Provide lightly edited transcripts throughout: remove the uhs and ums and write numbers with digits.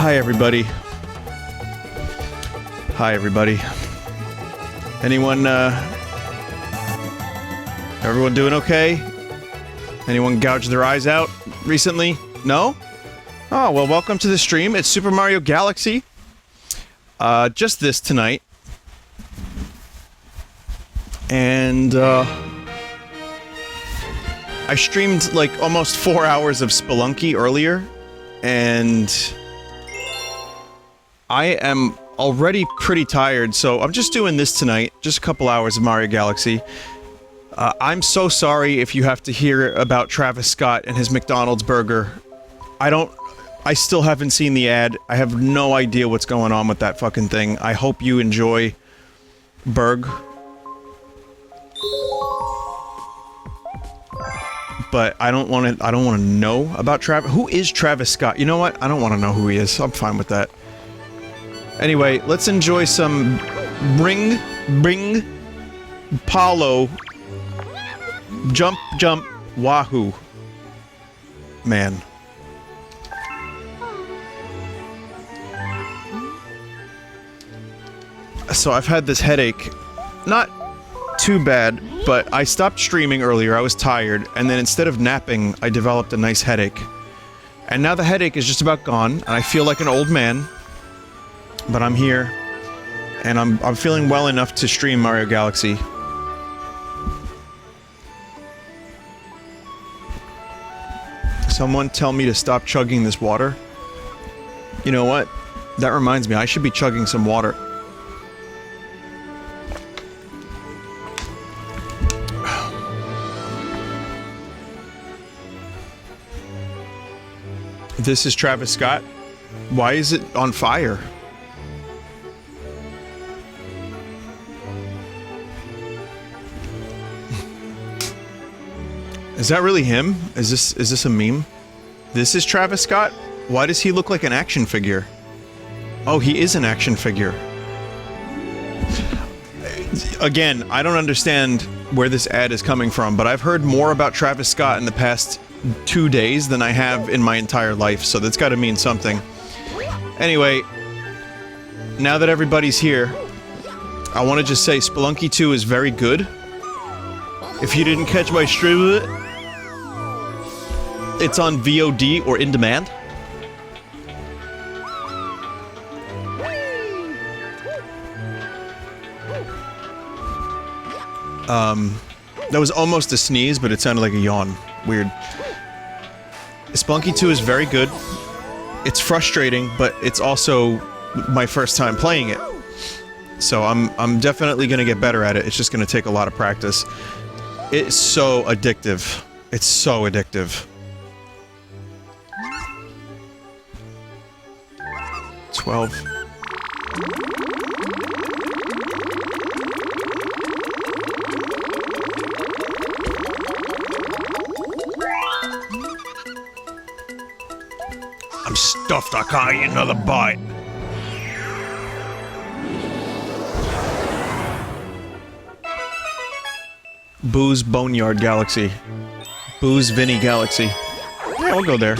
Hi, everybody. Hi, everybody. Anyone, everyone doing okay? Anyone gouged their eyes out recently? No? Oh, well, welcome to the stream. It's Super Mario Galaxy. Just this tonight. And, I streamed, like, almost 4 hours of Spelunky earlier, and I am already pretty tired, so I'm just doing this tonight, just a couple hours of Mario Galaxy. I'm so sorry if you have to hear about Travis Scott and his McDonald's burger. I still haven't seen the ad. I have no idea what's going on with that fucking thing. I hope you enjoy Berg. But I don't want to know about Travis. Who is Travis Scott? You know what? I don't want to know who he is. I'm fine with that. Anyway, let's enjoy some Bring, Paulo, Jump, Wahoo. Man. So I've had this headache. Not too bad, but I stopped streaming earlier, I was tired, and then instead of napping, I developed a nice headache. And now the headache is just about gone, and I feel like an old man. But I'm here, and I'm feeling well enough to stream Mario Galaxy. Someone tell me to stop chugging this water. You know what? That reminds me, I should be chugging some water. This is Travis Scott. Why is it on fire? Is that really him? Is this a meme? This is Travis Scott? Why does he look like an action figure? Oh, he is an action figure. Again, I don't understand where this ad is coming from, but I've heard more about Travis Scott in the past 2 days than I have in my entire life, so that's gotta mean something. Anyway, now that everybody's here, I want to just say Spelunky 2 is very good. If you didn't catch my stream of it, it's on VOD or in demand. That was almost a sneeze, but it sounded like a yawn. Weird. Spelunky 2 is very good. It's frustrating, but it's also my first time playing it. So I'm definitely gonna get better at it. It's just gonna take a lot of practice. It's so addictive. It's so addictive. 12. I'm stuffed, I can't eat another bite. Boo's Boneyard Galaxy. Boo's Vinny Galaxy. Yeah, we'll go there.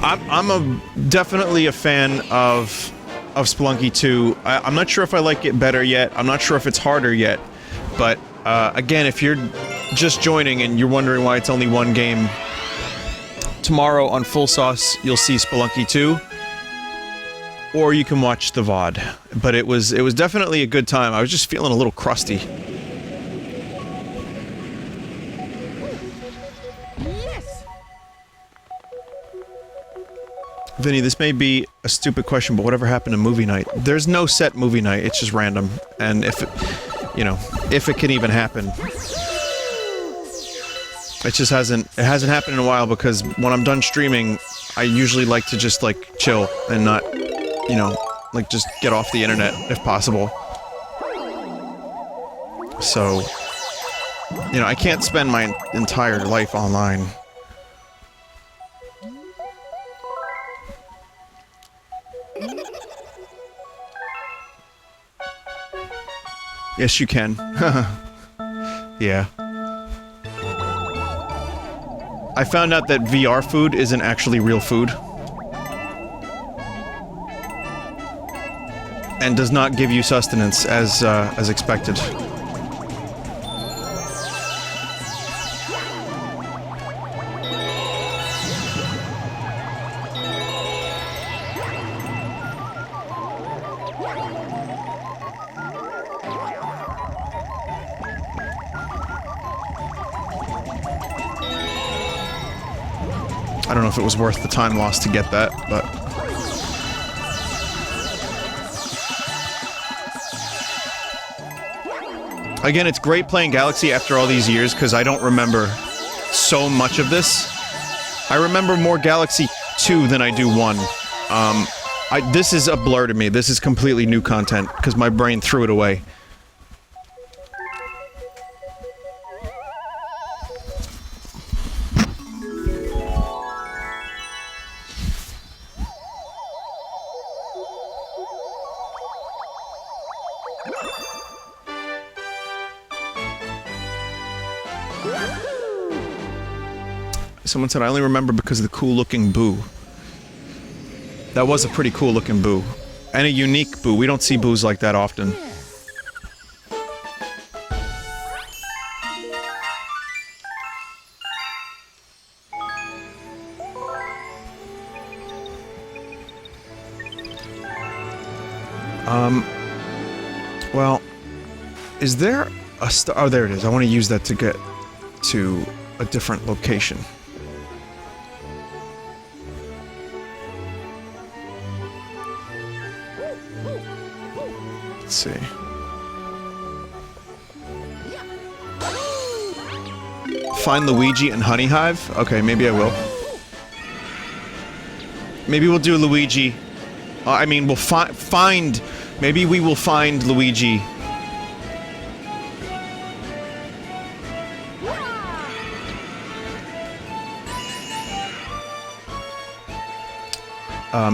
I'm definitely a fan of Spelunky 2. I'm not sure if I like it better yet. I'm not sure if it's harder yet. But, again, if you're just joining and you're wondering why it's only one game, tomorrow on Full Sauce, you'll see Spelunky 2. Or you can watch the VOD. But it was definitely a good time. I was just feeling a little crusty. Vinny, this may be a stupid question, but whatever happened to movie night? There's no set movie night, it's just random. And if it, you know, if it can even happen. It just hasn't happened in a while because when I'm done streaming, I usually like to just, like, chill and not, you know, like, just get off the internet if possible. So, you know, I can't spend my entire life online. Yes, you can. Yeah. I found out that VR food isn't actually real food. and does not give you sustenance as expected. I don't know if it was worth the time lost to get that, but... Again, it's great playing Galaxy after all these years, because I don't remember so much of this. I remember more Galaxy 2 than I do 1. This is a blur to me. This is completely new content, because my brain threw it away. Someone said, I only remember because of the cool-looking boo. That was a pretty cool-looking boo. And a unique boo. We don't see boos like that often. Well, is there a star? Oh, there it is. I want to use that to get to a different location. Let's see. Find Luigi and Honey Hive? Okay, maybe I will. Maybe we'll do Luigi. I mean, we'll find... Maybe we will find Luigi.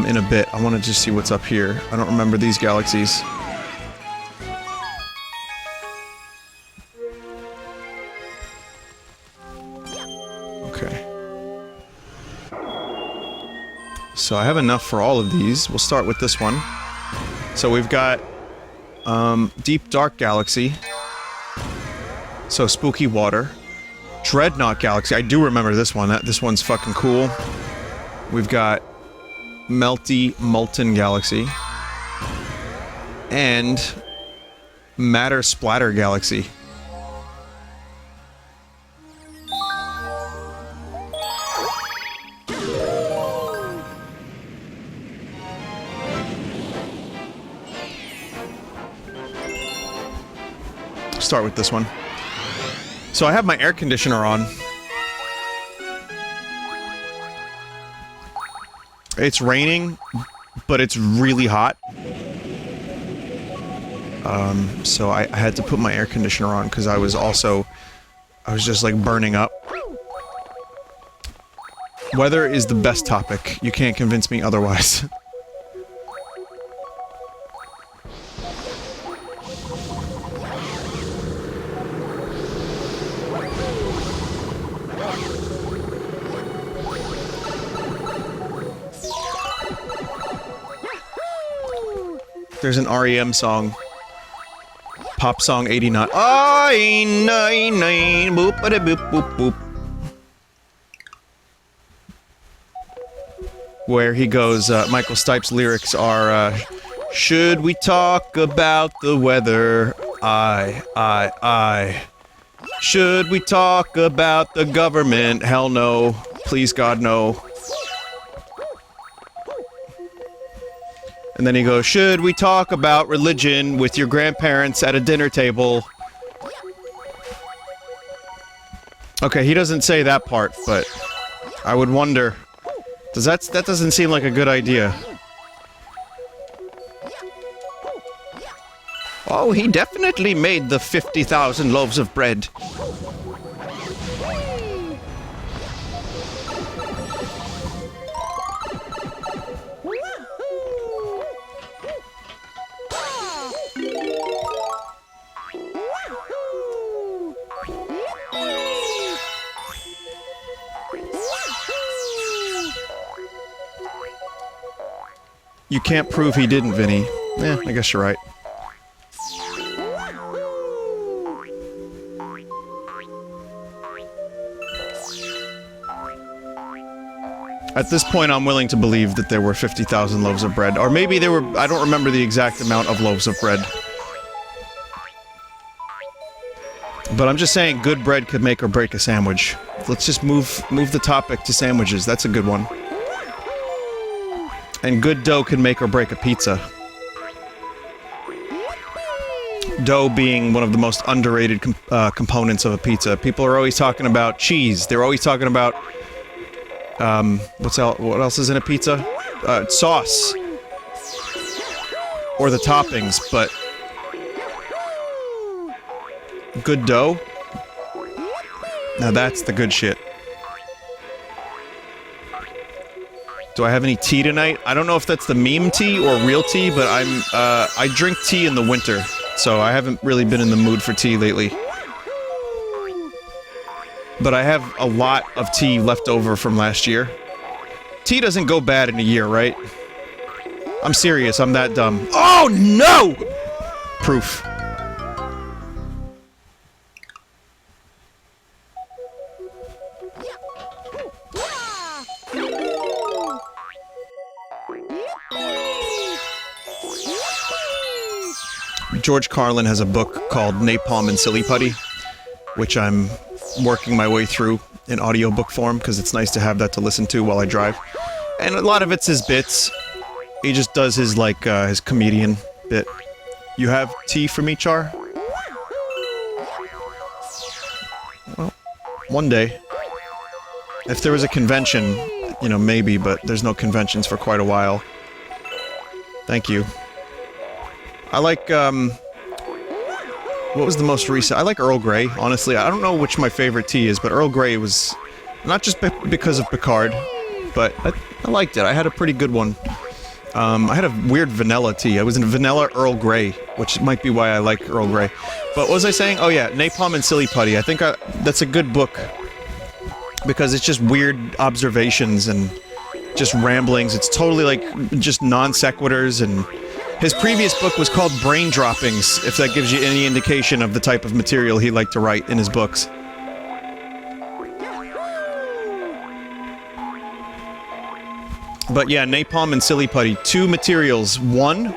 In a bit. I want to just see what's up here. I don't remember these galaxies. Okay. So I have enough for all of these. We'll start with this one. So we've got, Deep Dark Galaxy. So Spooky Water. Dreadnought Galaxy. I do remember this one. This one's fucking cool. We've got Melty Molten Galaxy. And Matter Splatter Galaxy. Start with this one. So I have my air conditioner on. It's raining, but it's really hot. So I had to put my air conditioner on because I was just like burning up. Weather is the best topic. You can't convince me otherwise. There's an REM song. Pop song 89. Boop, boop, boop, boop. Where he goes, Michael Stipe's lyrics are, should we talk about the weather? Aye. Should we talk about the government? Hell no. Please God, no. And then he goes, should we talk about religion with your grandparents at a dinner table? Okay, he doesn't say that part, but I would wonder. That doesn't seem like a good idea. Oh, he definitely made the 50,000 loaves of bread. You can't prove he didn't, Vinny. Yeah, I guess you're right. At this point, I'm willing to believe that there were 50,000 loaves of bread. Or maybe there were... I don't remember the exact amount of loaves of bread. But I'm just saying, good bread could make or break a sandwich. Let's just move the topic to sandwiches. That's a good one. And good dough can make or break a pizza. Dough being one of the most underrated components of a pizza. People are always talking about cheese. They're always talking about... what else is in a pizza? Sauce. Or the toppings, but... good dough? Now that's the good shit. Do I have any tea tonight? I don't know if that's the meme tea or real tea, but I drink tea in the winter, so I haven't really been in the mood for tea lately. But I have a lot of tea left over from last year. Tea doesn't go bad in a year, right? I'm serious, I'm that dumb. Oh no! Proof. George Carlin has a book called Napalm and Silly Putty, which I'm working my way through in audiobook form, because it's nice to have that to listen to while I drive. And a lot of it's his bits. He just does his, like, his comedian bit. You have tea for me, Char? Well, one day. If there was a convention, you know, maybe, but there's no conventions for quite a while. Thank you. I like, what was the most recent? I like Earl Grey, honestly. I don't know which my favorite tea is, but Earl Grey was... not just because of Picard, but I liked it. I had a pretty good one. I had a weird vanilla tea. I was in vanilla Earl Grey, which might be why I like Earl Grey. But what was I saying? Oh yeah, Napalm and Silly Putty. I think that's a good book. Because it's just weird observations and just ramblings. It's totally like just non sequiturs, and his previous book was called Brain Droppings, if that gives you any indication of the type of material he liked to write in his books. But yeah, Napalm and Silly Putty, two materials. One,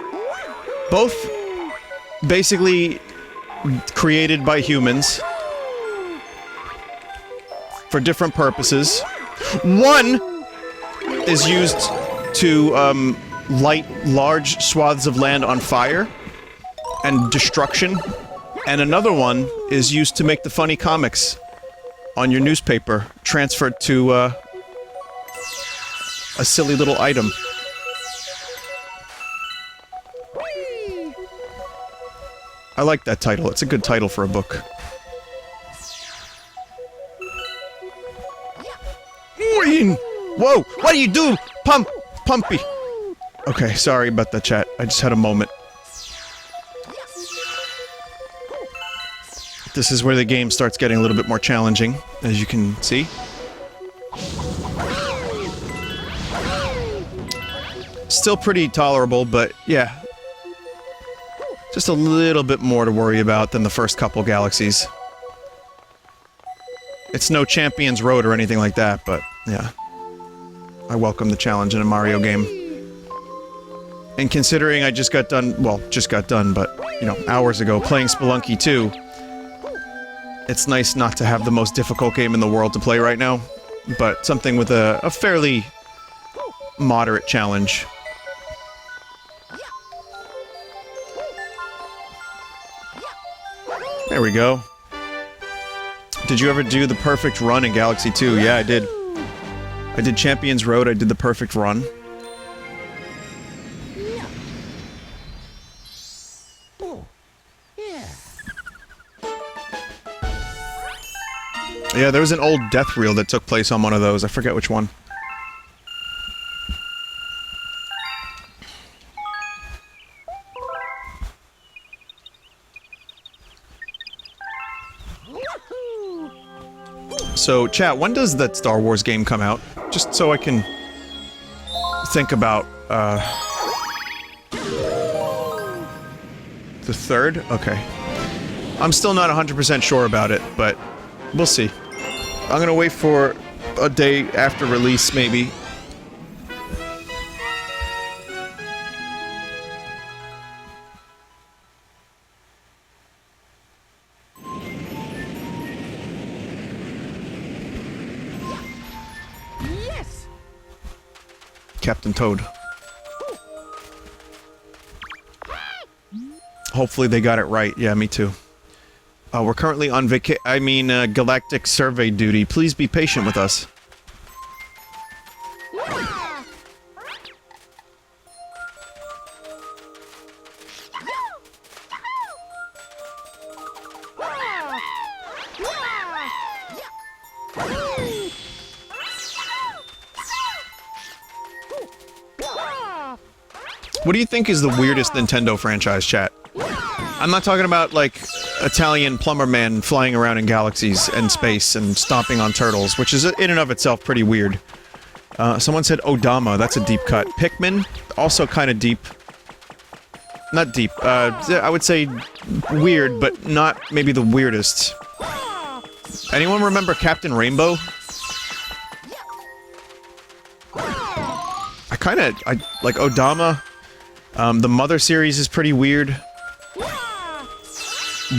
both basically created by humans for different purposes. One is used to light large swaths of land on fire and destruction, and another one is used to make the funny comics on your newspaper transferred to a silly little item. I like that title. It's a good title for a book. Whoa! What do you do? Pumpy! Okay, sorry about that, chat. I just had a moment. This is where the game starts getting a little bit more challenging, as you can see. Still pretty tolerable, but yeah. Just a little bit more to worry about than the first couple galaxies. It's no Champions Road or anything like that, but yeah. I welcome the challenge in a Mario game. And considering I just got done, well, but, you know, hours ago, playing Spelunky 2, it's nice not to have the most difficult game in the world to play right now, but something with a fairly moderate challenge. There we go. Did you ever do the perfect run in Galaxy 2? Yeah, I did. I did Champions Road, I did the perfect run. Yeah, there was an old death reel that took place on one of those. I forget which one. So, chat, when does that Star Wars game come out? Just so I can think about, The 3rd? Okay. I'm still not 100% sure about it, but we'll see. I'm gonna wait for a day after release, maybe. Yes. Captain Toad. Hopefully they got it right. Yeah, me too. We're currently on galactic survey duty. Please be patient with us. What do you think is the weirdest Nintendo franchise, chat? I'm not talking about, like, Italian plumber man flying around in galaxies and space and stomping on turtles, which is in and of itself pretty weird. Someone said Odama, that's a deep cut. Pikmin, also kind of deep. Not deep, I would say weird, but not maybe the weirdest. Anyone remember Captain Rainbow? I like Odama. The Mother series is pretty weird.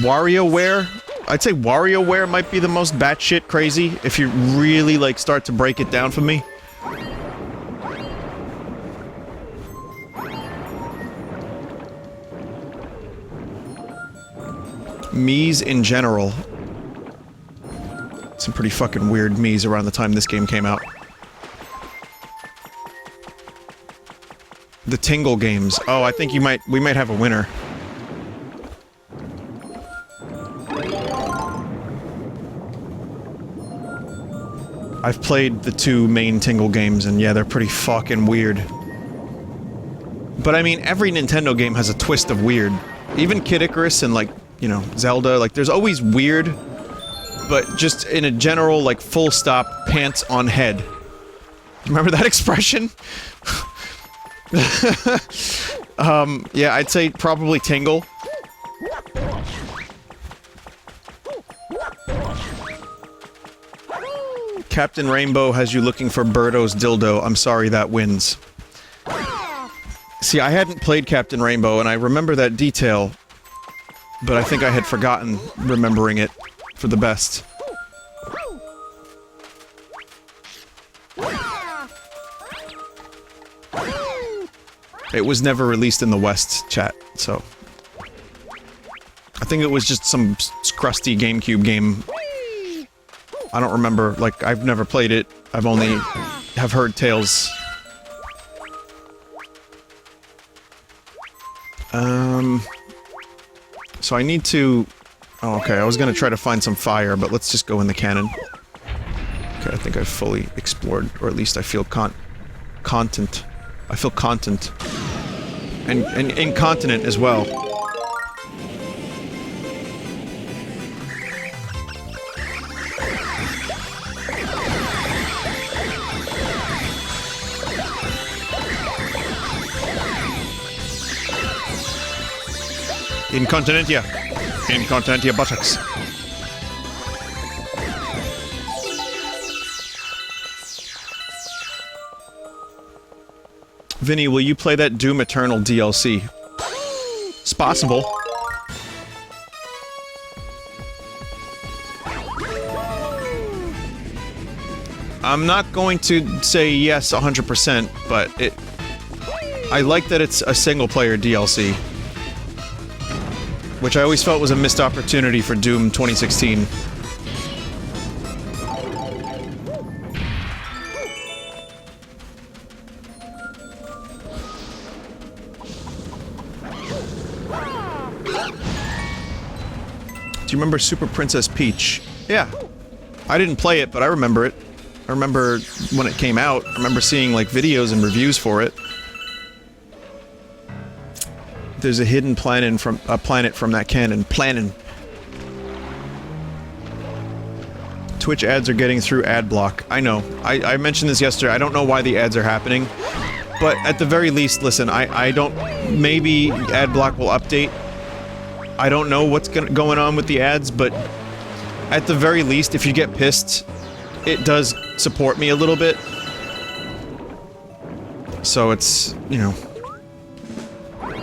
WarioWare? I'd say WarioWare might be the most batshit crazy, if you really, like, start to break it down for me. Mii's in general. Some pretty fucking weird Mii's around the time this game came out. The Tingle games. Oh, I think we might have a winner. I've played the 2 main Tingle games, and yeah, they're pretty fucking weird. But I mean, every Nintendo game has a twist of weird. Even Kid Icarus and, like, you know, Zelda, like, there's always weird, but just in a general, like, full stop, pants on head. Remember that expression? Yeah, I'd say probably Tingle. Captain Rainbow has you looking for Birdo's dildo. I'm sorry, that wins. See, I hadn't played Captain Rainbow, and I remember that detail, but I think I had forgotten remembering it for the best. It was never released in the West, chat, so... I think it was just some crusty GameCube game. I don't remember, like, I've never played it. I've only have heard tales. So I need to... Oh, okay, I was gonna try to find some fire, but let's just go in the cannon. Okay, I think I've fully explored, or at least I feel content. I feel content. And incontinent as well. Incontinentia. Incontinentia buttocks. Vinny, will you play that Doom Eternal DLC? It's possible. I'm not going to say yes 100%, but I like that it's a single-player DLC. Which I always felt was a missed opportunity for Doom 2016. Do you remember Super Princess Peach? Yeah. I didn't play it, but I remember it. I remember when it came out. I remember seeing, like, videos and reviews for it. There's a hidden planet from that canon. Planning. Twitch ads are getting through ad block. I know. I mentioned this yesterday. I don't know why the ads are happening. But at the very least, listen, I don't... Maybe ad block will update. I don't know what's going on with the ads, but at the very least, if you get pissed, it does support me a little bit. So it's, you know,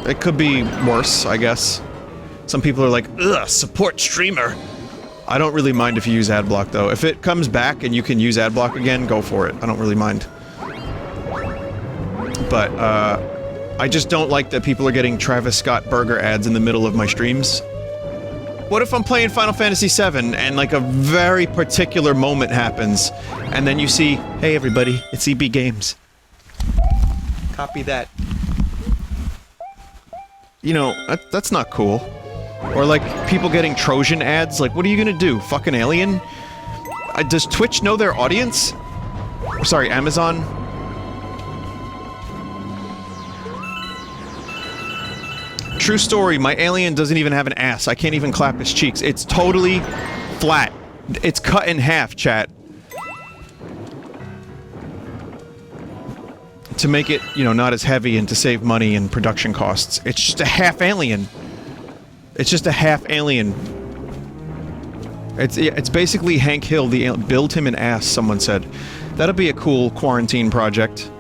it could be worse, I guess. Some people are like, ugh, support streamer. I don't really mind if you use adblock, though. If it comes back and you can use adblock again, go for it. I don't really mind. But, I just don't like that people are getting Travis Scott burger ads in the middle of my streams. What if I'm playing Final Fantasy VII and, like, a very particular moment happens, and then you see, hey everybody, it's EB Games. Copy that. You know, that's not cool. Or, like, people getting Trojan ads, like, what are you gonna do? Fucking alien? Does Twitch know their audience? Sorry, Amazon? True story, my alien doesn't even have an ass. I can't even clap his cheeks. It's totally flat. It's cut in half, chat. To make it, you know, not as heavy and to save money and production costs. It's just a half alien. It's just a half alien. It's basically Hank Hill, the alien. Build him an ass, someone said. That'll be a cool quarantine project.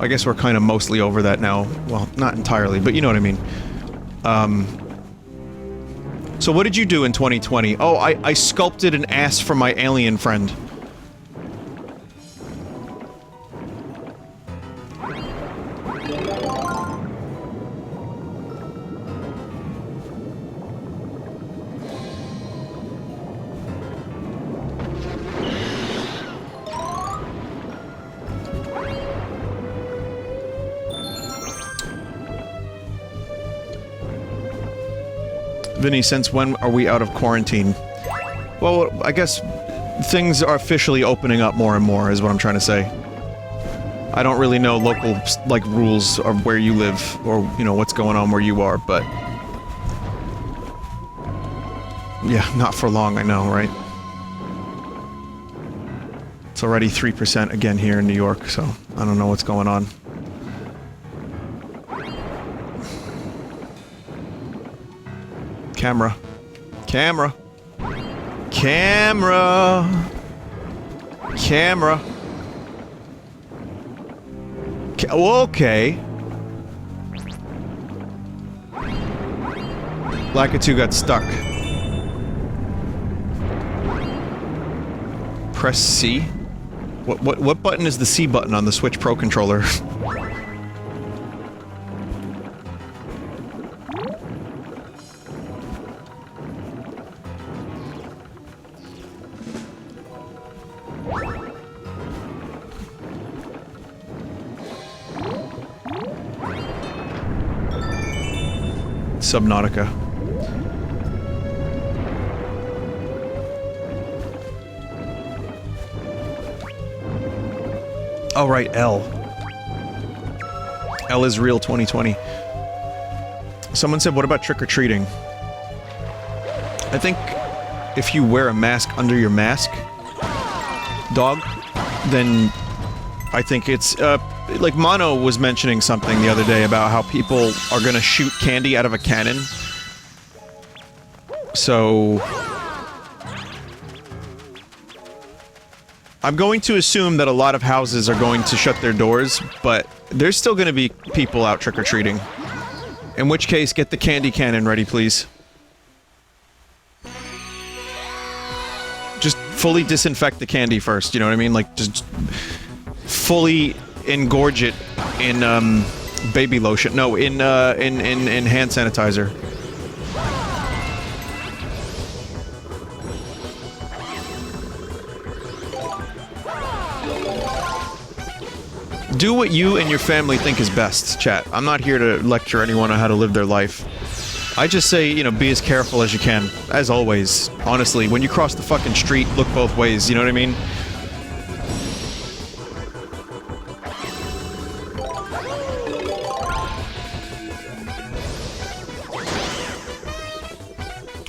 I guess we're kind of mostly over that now. Well, not entirely, but you know what I mean. So what did you do in 2020? Oh, I sculpted an ass for my alien friend. Vinny, since when are we out of quarantine? Well, I guess things are officially opening up more and more, is what I'm trying to say. I don't really know local, like, rules of where you live, or, you know, what's going on where you are, but... yeah, not for long, I know, right? It's already 3% again here in New York, so I don't know what's going on. Camera. Camera. Camera. Camera. Okay. Lakitu got stuck. Press C? What button is the C button on the Switch Pro controller? Subnautica. Oh, right, L. L is real 2020. Someone said, what about trick-or-treating? I think if you wear a mask under your mask, dog, then I think it's, like Mono was mentioning something the other day about how people are gonna shoot candy out of a cannon. So... I'm going to assume that a lot of houses are going to shut their doors, but there's still gonna be people out trick-or-treating. In which case, get the candy cannon ready, please. Just fully disinfect the candy first, you know what I mean? Like, just fully engorge it in, baby lotion. No, in hand sanitizer. Do what you and your family think is best, chat. I'm not here to lecture anyone on how to live their life. I just say, you know, be as careful as you can. As always. Honestly, when you cross the fucking street, look both ways, you know what I mean?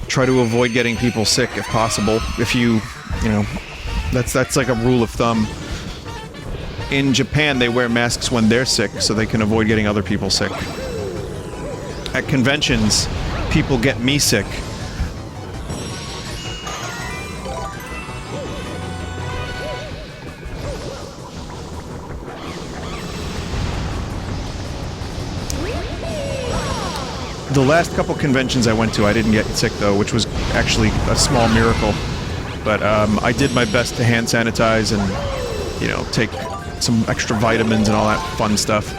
Try to avoid getting people sick if possible. If you know, that's like a rule of thumb. In Japan, they wear masks when they're sick, so they can avoid getting other people sick. At conventions, people get me sick. The last couple conventions I went to, I didn't get sick though, which was actually a small miracle. But I did my best to hand sanitize and, you know, take some extra vitamins and all that fun stuff.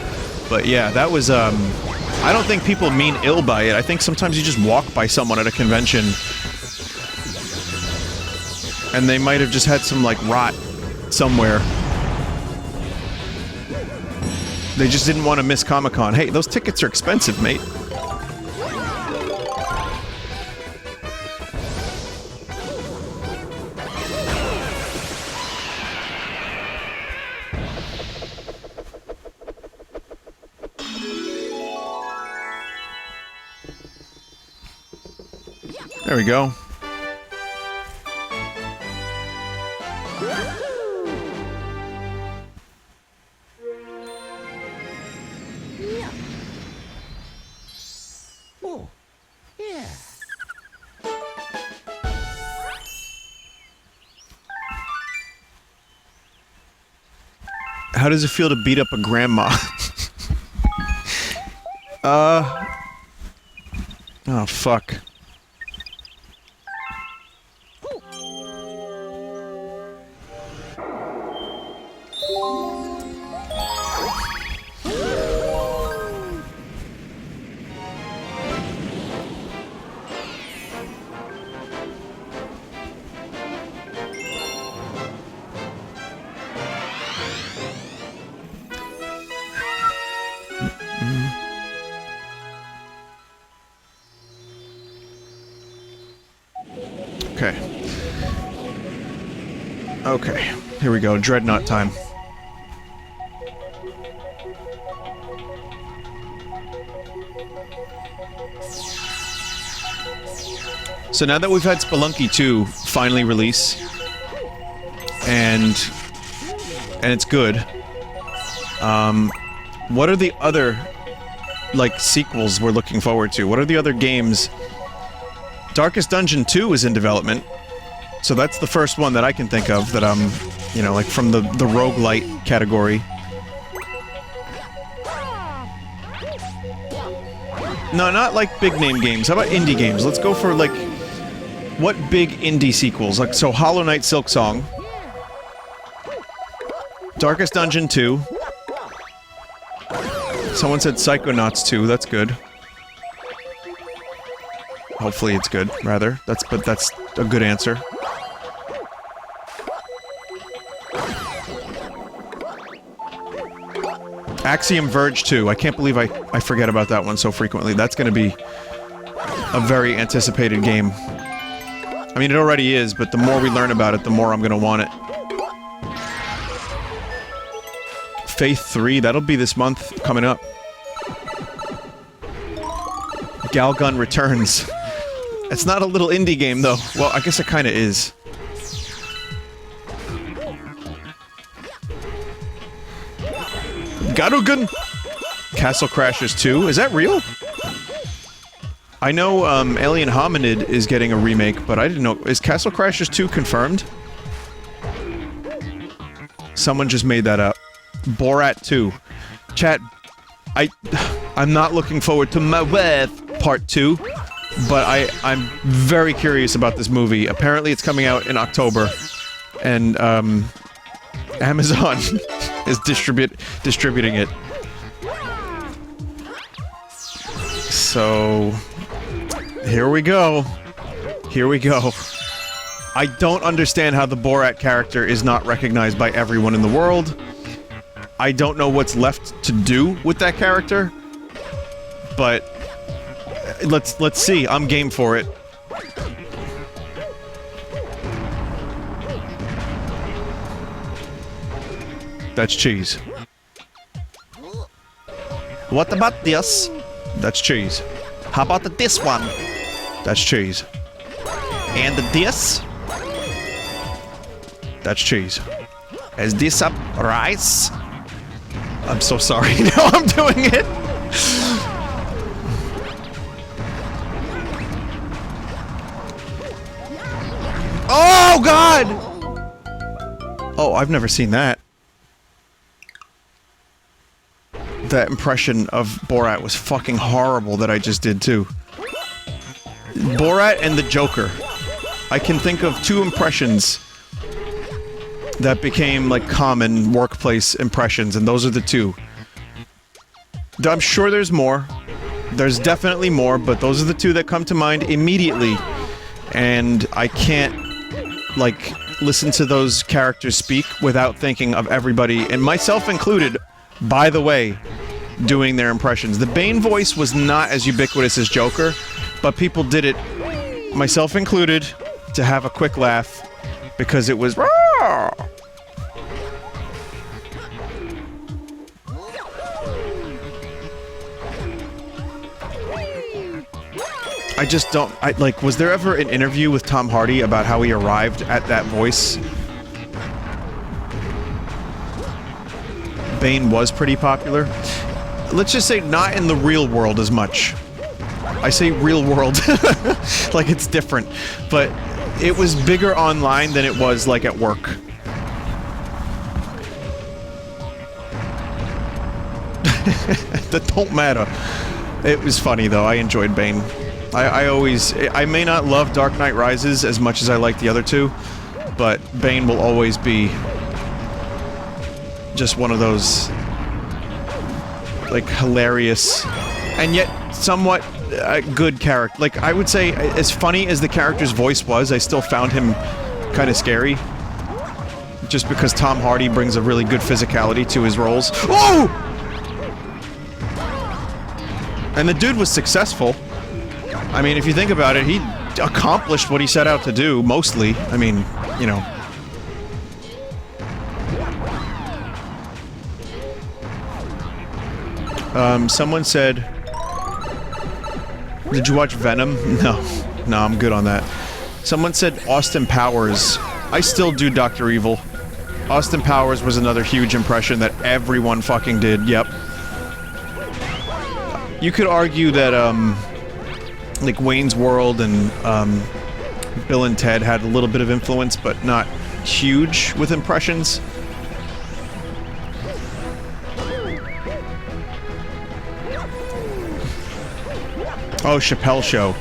But yeah, that was, I don't think people mean ill by it. I think sometimes you just walk by someone at a convention and they might have just had some, like, rot somewhere. They just didn't want to miss Comic-Con. Hey, those tickets are expensive, mate. There we go. Oh, yeah. How does it feel to beat up a grandma? Oh, fuck. Okay. Okay. Here we go. Dreadnought time. So now that we've had Spelunky 2 finally release, and it's good, what are the other, like, sequels we're looking forward to? What are the other games? Darkest Dungeon 2 is in development, so that's the first one that I can think of that I'm, you know, like from the roguelite category. No, not like big name games. How about indie games? Let's go for like, what big indie sequels? Like, so Hollow Knight Silksong, Darkest Dungeon 2. Someone said Psychonauts 2, that's good. Hopefully it's good, rather. But that's a good answer. Axiom Verge 2. I can't believe I forget about that one so frequently. That's gonna be a very anticipated game. I mean, it already is, but the more we learn about it, the more I'm gonna want it. Faith 3, that'll be this month, coming up. Galgun Returns. It's not a little indie game, though. Well, I guess it kinda is. Garugun! Castle Crashers 2. Is that real? I know, Alien Hominid is getting a remake, but I didn't know. Is Castle Crashers 2 confirmed? Someone just made that up. Borat 2. Chat, I'm not looking forward to Maweth Part 2. But I'm very curious about this movie. Apparently it's coming out in October. And, Amazon is distributing it. So... here we go. Here we go. I don't understand how the Borat character is not recognized by everyone in the world. I don't know what's left to do with that character. But... let's see. I'm game for it. That's cheese. What about this? That's cheese. How about this one? That's cheese. And this? That's cheese. Is this up rice? I'm so sorry. Now I'm doing it. I've never seen that. That impression of Borat was fucking horrible that I just did, too. Borat and the Joker. I can think of two impressions that became, like, common workplace impressions, and those are the two. I'm sure there's more. There's definitely more, but those are the two that come to mind immediately. And I can't, like, listen to those characters speak without thinking of everybody, and myself included, by the way, doing their impressions. The Bane voice was not as ubiquitous as Joker, but people did it, myself included, to have a quick laugh, because it was Rawr! I just don't, like, was there ever an interview with Tom Hardy about how he arrived at that voice? Bane was pretty popular. Let's just say not in the real world as much. I say real world like it's different, but it was bigger online than it was, like, at work. That don't matter. It was funny, though. I enjoyed Bane. I may not love Dark Knight Rises as much as I like the other two, but Bane will always be just one of those, like, hilarious and yet somewhat good character. Like, I would say, as funny as the character's voice was, I still found him kind of scary. Just because Tom Hardy brings a really good physicality to his roles. Oh! And the dude was successful. I mean, if you think about it, he accomplished what he set out to do, mostly. I mean, you know. Someone said... Did you watch Venom? No. No, I'm good on that. Someone said Austin Powers. I still do Dr. Evil. Austin Powers was another huge impression that everyone fucking did, yep. You could argue that, like, Wayne's World and, Bill and Ted had a little bit of influence, but not huge with impressions. Oh, Chappelle Show.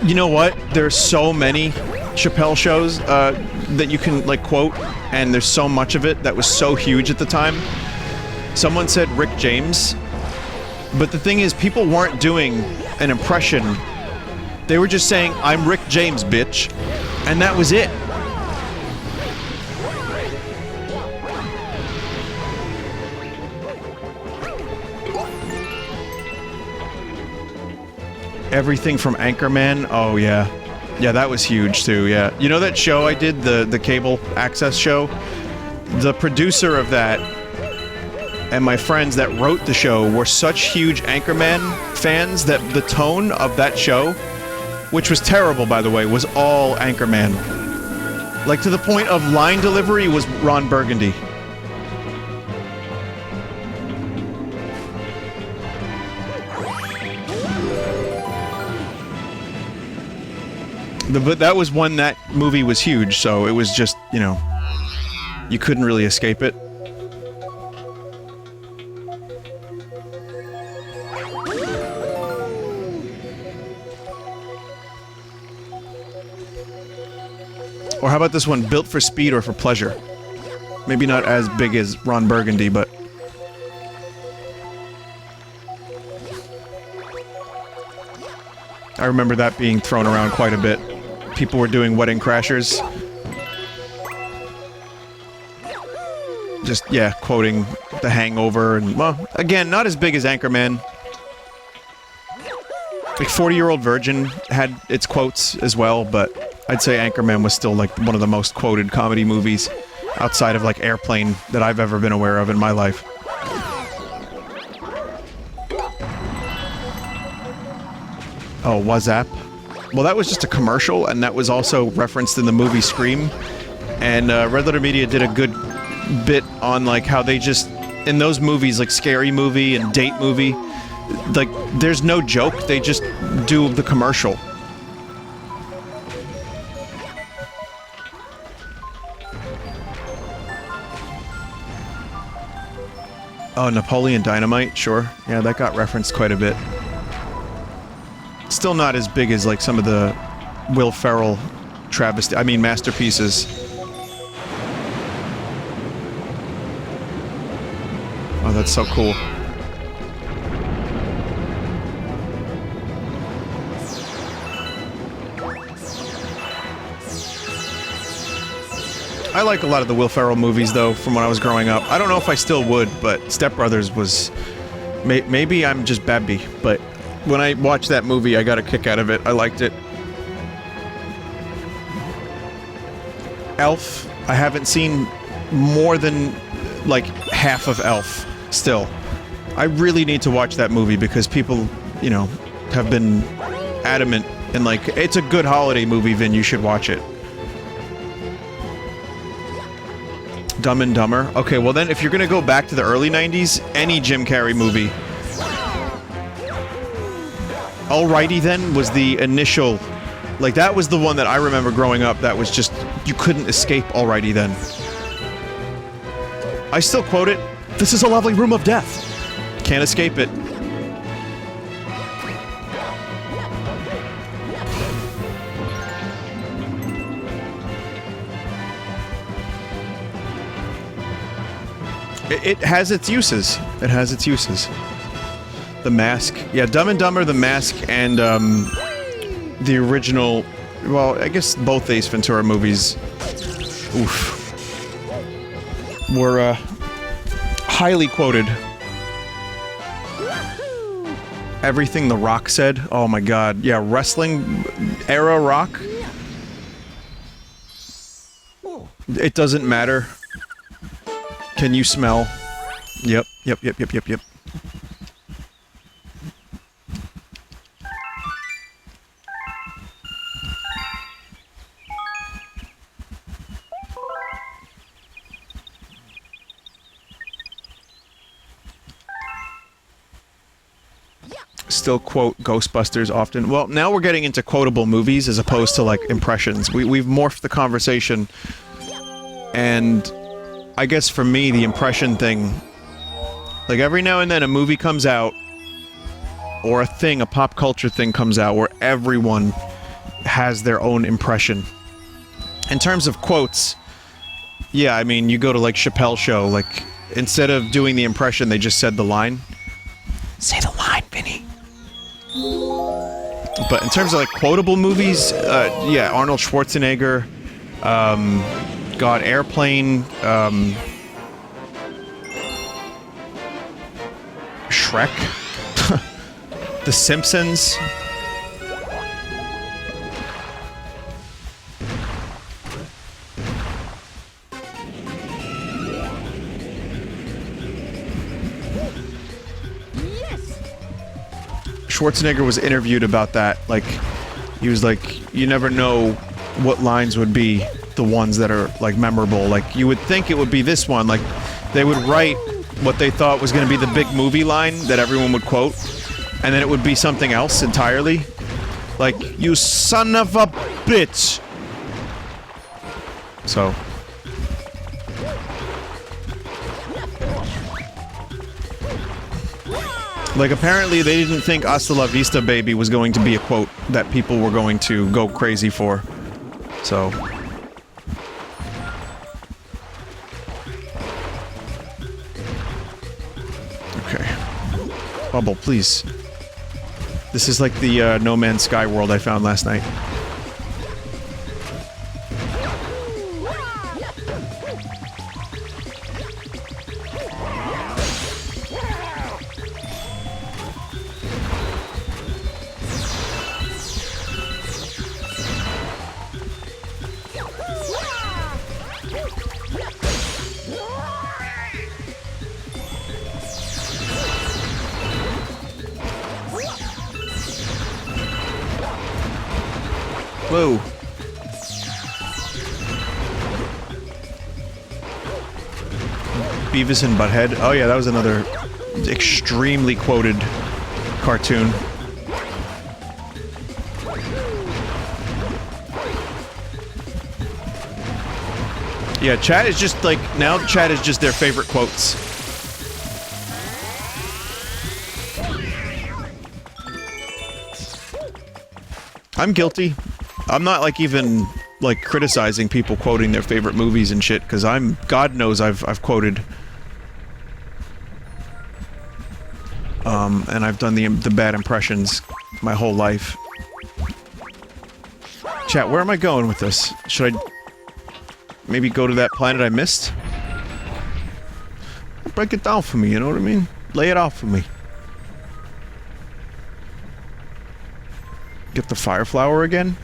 You know what? There's so many Chappelle shows, that you can, like, quote, and there's so much of it that was so huge at the time. Someone said Rick James. But the thing is, people weren't doing an impression. They were just saying, "I'm Rick James, bitch." And that was it. Everything from Anchorman? Oh, yeah. Yeah, that was huge, too, yeah. You know that show I did, the cable access show? The producer of that and my friends that wrote the show were such huge Anchorman fans that the tone of that show, which was terrible, by the way, was all Anchorman. Like, to the point of line delivery was Ron Burgundy. But that was one, that movie was huge, so it was just, you know, you couldn't really escape it. Or how about this one, Built for Speed or for Pleasure? Maybe not as big as Ron Burgundy, but... I remember that being thrown around quite a bit. People were doing Wedding Crashers. Just, yeah, quoting The Hangover and, well, again, not as big as Anchorman. Like, 40-Year-Old Virgin had its quotes as well, but I'd say Anchorman was still, like, one of the most quoted comedy movies outside of, like, Airplane that I've ever been aware of in my life. Oh, WhatsApp? Well, that was just a commercial, and that was also referenced in the movie Scream. And Red Letter Media did a good bit on, like, how they just... In those movies, like Scary Movie and Date Movie, like, there's no joke, they just do the commercial. Oh, Napoleon Dynamite, sure. Yeah, that got referenced quite a bit. Still not as big as, like, some of the Will Ferrell travesty... I mean, masterpieces. Oh, that's so cool. I like a lot of the Will Ferrell movies, though, from when I was growing up. I don't know if I still would, but Step Brothers was... maybe I'm just Babby, but when I watched that movie, I got a kick out of it. I liked it. Elf, I haven't seen more than, like, half of Elf, still. I really need to watch that movie because people, you know, have been adamant and, like, it's a good holiday movie, Vin, you should watch it. Dumb and Dumber. Okay, well then, if you're gonna go back to the early 90s, any Jim Carrey movie. Alrighty Then was the initial... Like, that was the one that I remember growing up that was just... You couldn't escape Alrighty Then. I still quote it. This is a lovely room of death. Can't escape it. It has its uses. It has its uses. The Mask. Yeah, Dumb and Dumber, The Mask, and, the original... Well, I guess both Ace Ventura movies... Oof. Were, highly quoted. Everything The Rock said. Oh my god. Yeah, wrestling era Rock. It doesn't matter. Can you smell? Yep. Still quote Ghostbusters often. Well, now we're getting into quotable movies as opposed to, like, impressions. We've morphed the conversation, and... I guess for me, the impression thing... Like, every now and then a movie comes out, or a thing, a pop culture thing comes out, where everyone has their own impression. In terms of quotes, yeah, I mean, you go to, like, Chappelle's show, like, instead of doing the impression, they just said the line. Say the line, Vinny. But in terms of, like, quotable movies, yeah, Arnold Schwarzenegger, God, Airplane, Shrek, The Simpsons. Schwarzenegger was interviewed about that, like, he was like, you never know what lines would be the ones that are, like, memorable. Like, you would think it would be this one, like, they would write what they thought was gonna be the big movie line that everyone would quote, and then it would be something else entirely. Like, you son of a bitch! So... Like, apparently they didn't think Hasta la Vista Baby was going to be a quote that people were going to go crazy for. So... Okay. Bubble, please. This is like the, No Man's Sky world I found last night. Whoa. Beavis and Butthead. Oh yeah, that was another extremely quoted cartoon. Yeah, chat is just like, now chat is just their favorite quotes. I'm guilty. I'm not, like, even, like, criticizing people quoting their favorite movies and shit, because God knows I've quoted... and I've done the bad impressions my whole life. Chat, where am I going with this? Should I... maybe go to that planet I missed? Break it down for me, you know what I mean? Lay it out for me. Get the fire flower again?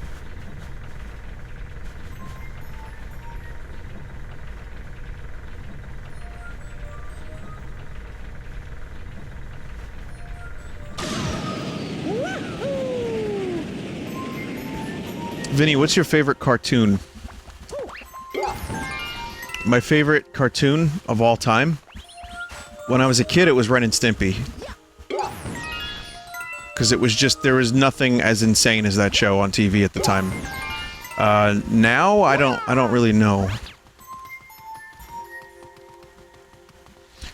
Vinny, what's your favorite cartoon? My favorite cartoon of all time? When I was a kid, it was Ren and Stimpy. Because it was just, there was nothing as insane as that show on TV at the time. Now, I don't really know.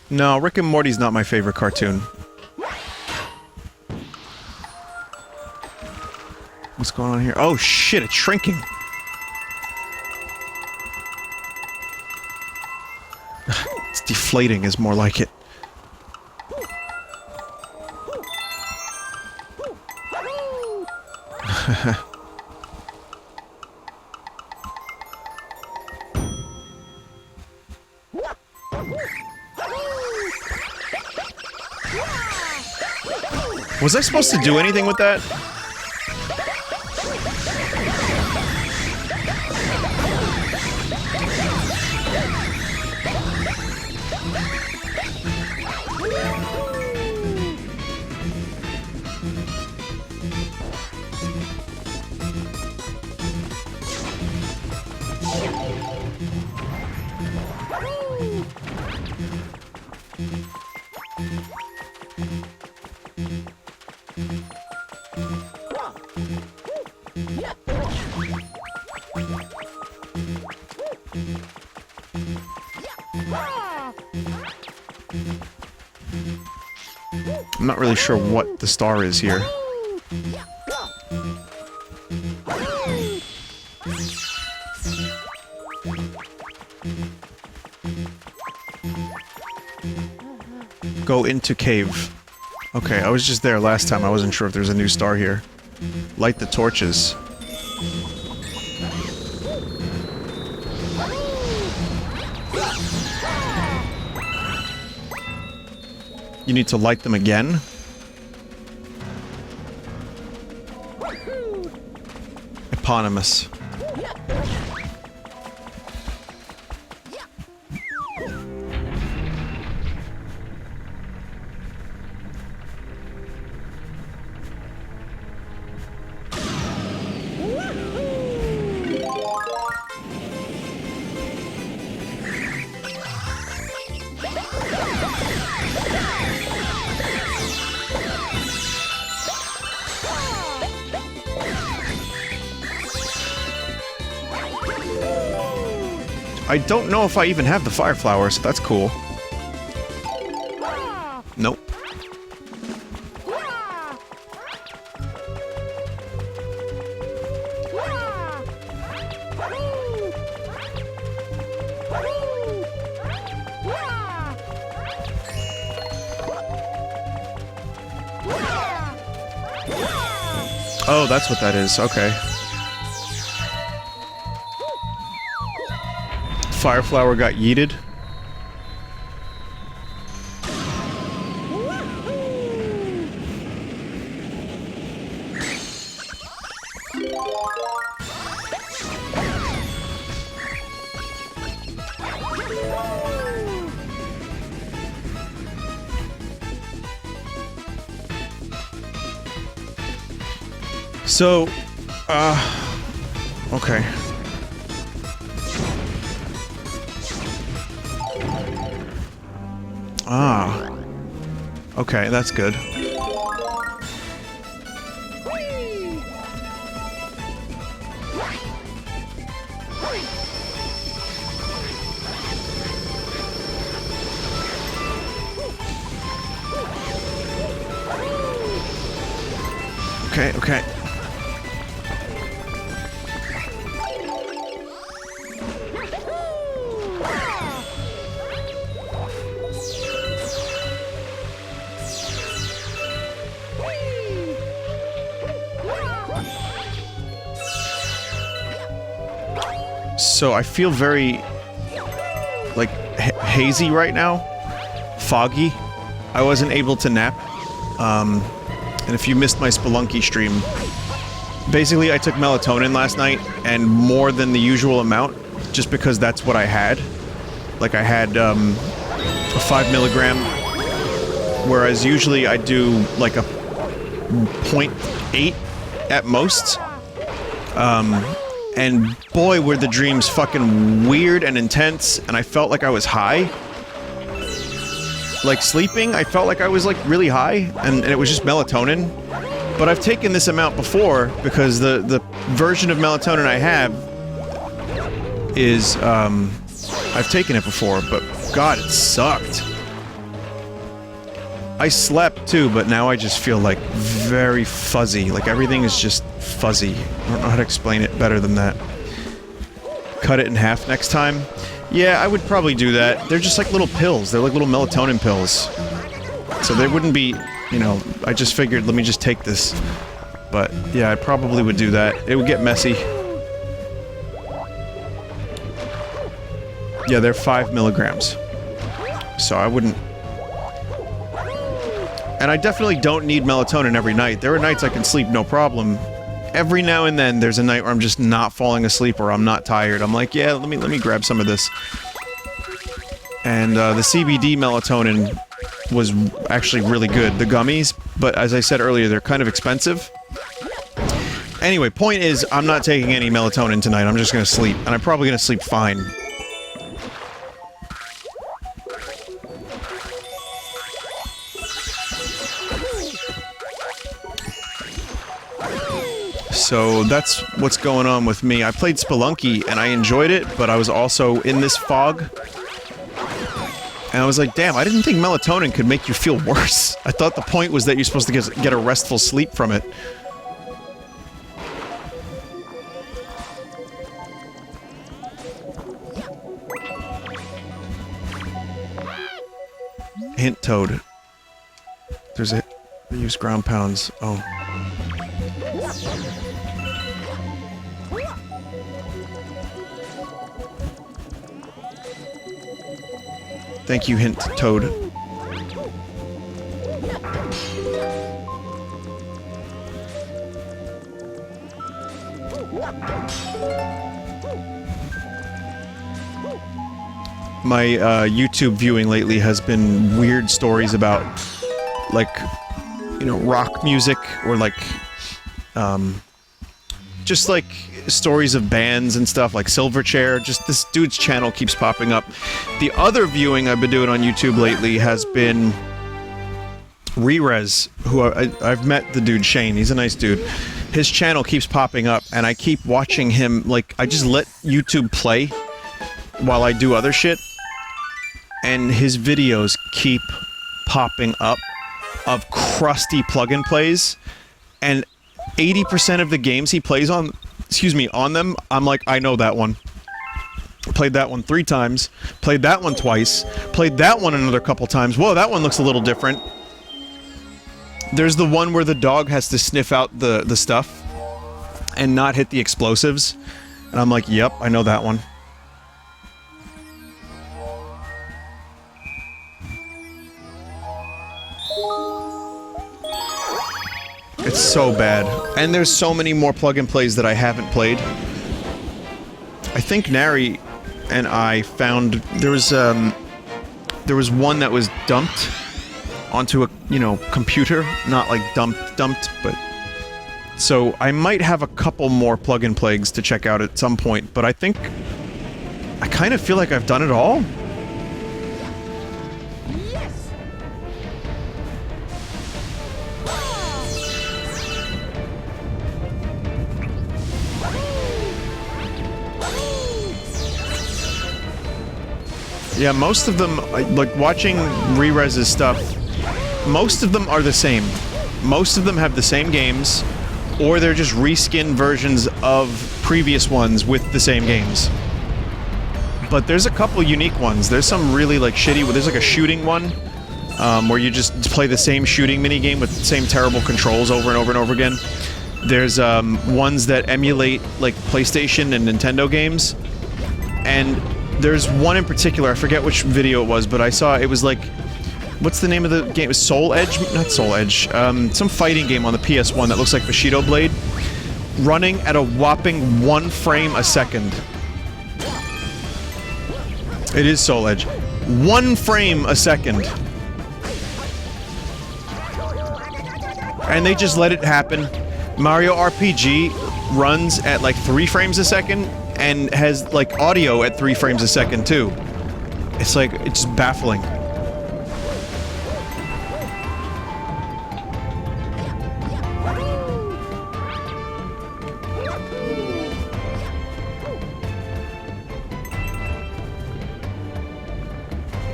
No, Rick and Morty's not my favorite cartoon. What's going on here? Oh shit, it's shrinking! It's deflating is more like it. Was I supposed to do anything with that? I'm not really sure what the star is here. Go into cave. Okay, I was just there last time. I wasn't sure if there's a new star here. Light the torches. You need to light them again? Eponymous. I don't know if I even have the fire flowers. That's cool. Nope. Oh, that's what that is. Okay. Fire flower got yeeted. So, okay. Ah. Okay, that's good. Okay, okay. So I feel very, like, hazy right now. Foggy. I wasn't able to nap. And if you missed my Spelunky stream, basically I took melatonin last night, and more than the usual amount, just because that's what I had. Like, I had, a 5 milligram, whereas usually I do, like, a 0.8 at most. And boy, were the dreams fucking weird and intense, and I felt like I was high. Like, sleeping, I felt like I was, like, really high, and it was just melatonin. But I've taken this amount before, because the version of melatonin I have is, I've taken it before, but God, it sucked. I slept too, but now I just feel, like, very fuzzy. Like, everything is just fuzzy. I don't know how to explain it better than that. Cut it in half next time? Yeah, I would probably do that. They're just like little pills. They're like little melatonin pills. So they wouldn't be, you know, I just figured, let me just take this. But, yeah, I probably would do that. It would get messy. Yeah, they're 5 milligrams. So I wouldn't... And I definitely don't need melatonin every night. There are nights I can sleep no problem. Every now and then, there's a night where I'm just not falling asleep or I'm not tired. I'm like, yeah, let me grab some of this. And the CBD melatonin was actually really good. The gummies, but as I said earlier, they're kind of expensive. Anyway, point is, I'm not taking any melatonin tonight. I'm just gonna sleep, and I'm probably gonna sleep fine. So that's what's going on with me. I played Spelunky, and I enjoyed it, but I was also in this fog. And I was like, damn, I didn't think melatonin could make you feel worse. I thought the point was that you're supposed to get a restful sleep from it. Hint Toad. There's a... use ground pounds. Oh. Thank you, Hint Toad. My YouTube viewing lately has been weird stories about, like, you know, rock music, or like, just like stories of bands and stuff, like Silverchair. Just this dude's channel keeps popping up. The other viewing I've been doing on YouTube lately has been Rerez, who I've met the dude Shane. He's a nice dude. His channel keeps popping up, and I keep watching him. Like, I just let YouTube play while I do other shit, and his videos keep popping up of crusty plug-in plays, and 80% of the games he plays on, on them, I'm like, I know that one. Played that one 3 times, played that one twice, played that one another couple times. Whoa, that one looks a little different. There's the one where the dog has to sniff out the stuff and not hit the explosives. And I'm like, yep, I know that one. It's so bad. And there's so many more plug-in plays that I haven't played. I think Nary and I found there was one that was dumped onto a, you know, computer, not like dumped, but so I might have a couple more plug-in plays to check out at some point, but I think I kind of feel like I've done it all. Yeah, most of them, like, watching Rerez's stuff, most of them are the same. Most of them have the same games, or they're just reskin versions of previous ones with the same games. But there's a couple unique ones. There's some really, like, shitty... There's, like, a shooting one, where you just play the same shooting minigame with the same terrible controls over and over and over again. There's, ones that emulate, like, PlayStation and Nintendo games. and there's one in particular, I forget which video it was, but I saw it was like, what's the name of the game? It was Soul Edge? Not Soul Edge. Some fighting game on the PS1 that looks like Bushido Blade, running at a whopping 1 frame a second. It is Soul Edge. 1 frame a second. And they just let it happen. Mario RPG runs at like 3 frames a second and has like audio at 3 frames a second too. It's like, it's just baffling.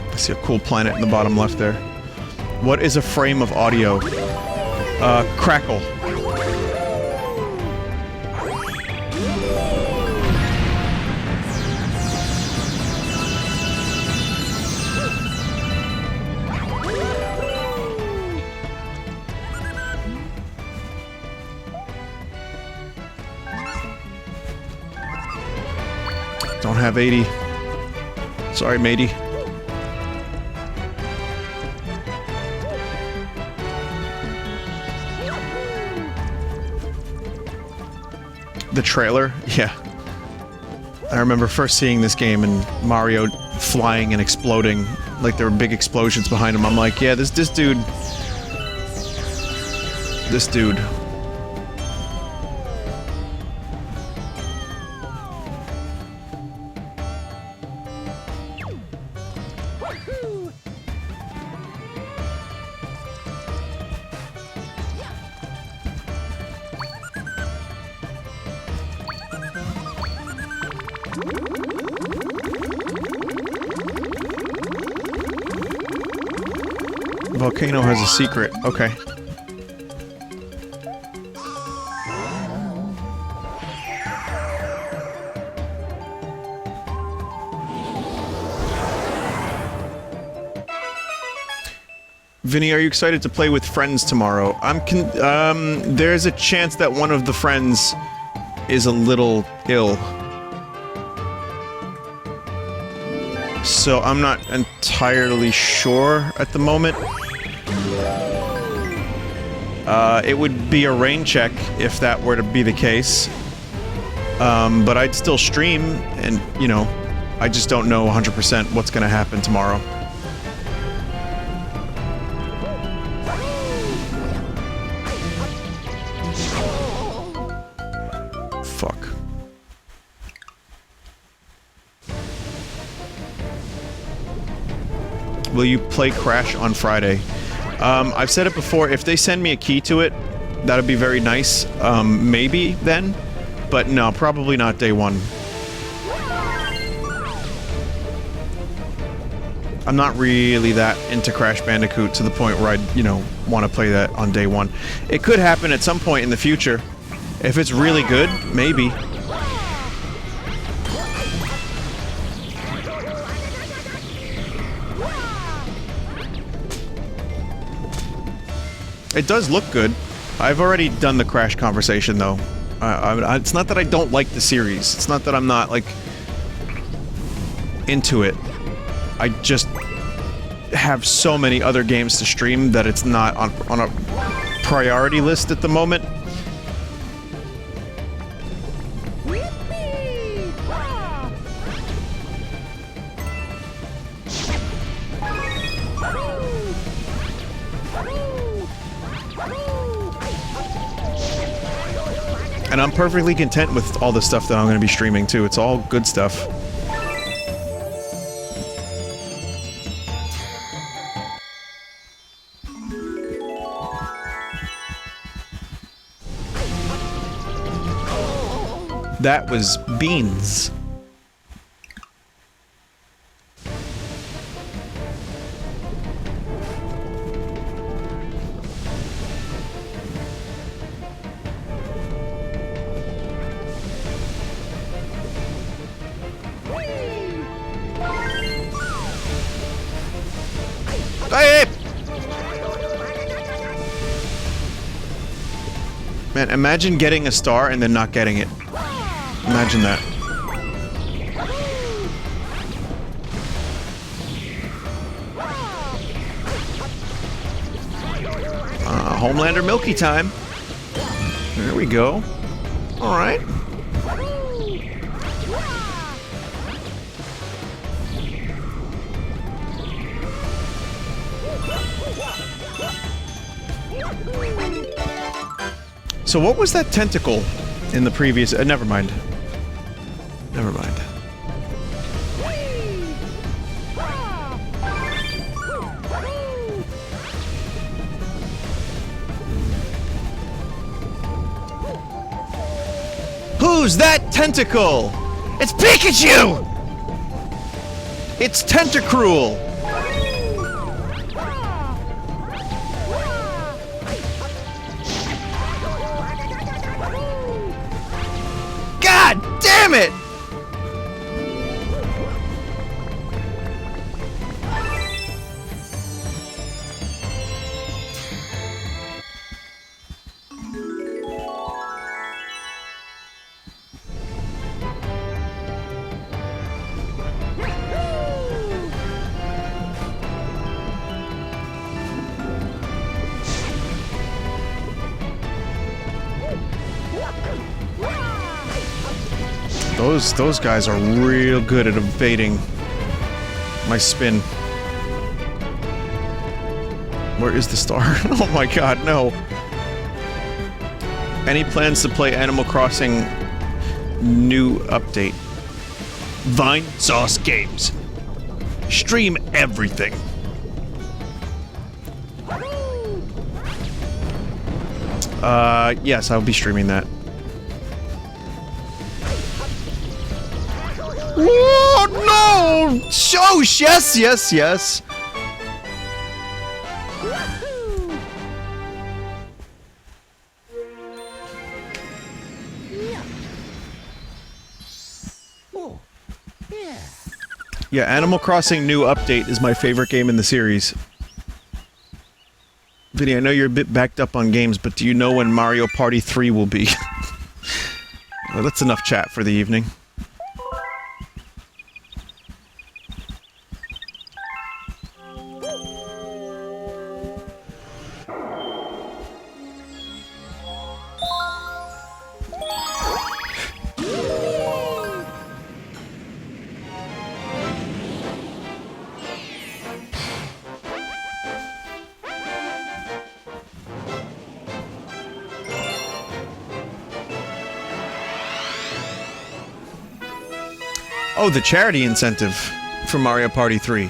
I see a cool planet in the bottom left there. What is a frame of audio? Crackle. Don't have 80. Sorry, matey. The trailer? Yeah. I remember first seeing this game and Mario flying and exploding like there were big explosions behind him. I'm like, yeah, this dude... This dude... Volcano has a secret. Okay. Vinny, are you excited to play with friends tomorrow? There's a chance that one of the friends is a little ill. So I'm not entirely sure at the moment. It would be a rain check if that were to be the case. But I'd still stream, and, you know, I just don't know 100% what's gonna happen tomorrow. Fuck. Will you play Crash on Friday? I've said it before, if they send me a key to it, that'd be very nice. Maybe then, but no, probably not day one. I'm not really that into Crash Bandicoot to the point where I'd, you know, want to play that on day one. It could happen at some point in the future. If it's really good, maybe. It does look good. I've already done the Crash conversation, though. It's not that I don't like the series. It's not that I'm not, like, into it. I just have so many other games to stream that it's not on a priority list at the moment. And I'm perfectly content with all the stuff that I'm going to be streaming, too. It's all good stuff. That was beans. Man, imagine getting a star and then not getting it. Imagine that. Homelander Milky time. There we go. Alright. So what was that tentacle in the previous... never mind. Never mind. Who's that tentacle? It's Pikachu! It's Tentacruel! God damn it! Those guys are real good at evading my spin. Where is the star? Oh my god, no. Any plans to play Animal Crossing new update? Vinesauce games. Stream everything. Yes, I'll be streaming that. Oh, no! Oh, yes, yes, yes. Yeah, Animal Crossing new update is my favorite game in the series. Vinny, I know you're a bit backed up on games, but do you know when Mario Party 3 will be? Well, that's enough chat for the evening. Oh, the charity incentive for Mario Party 3.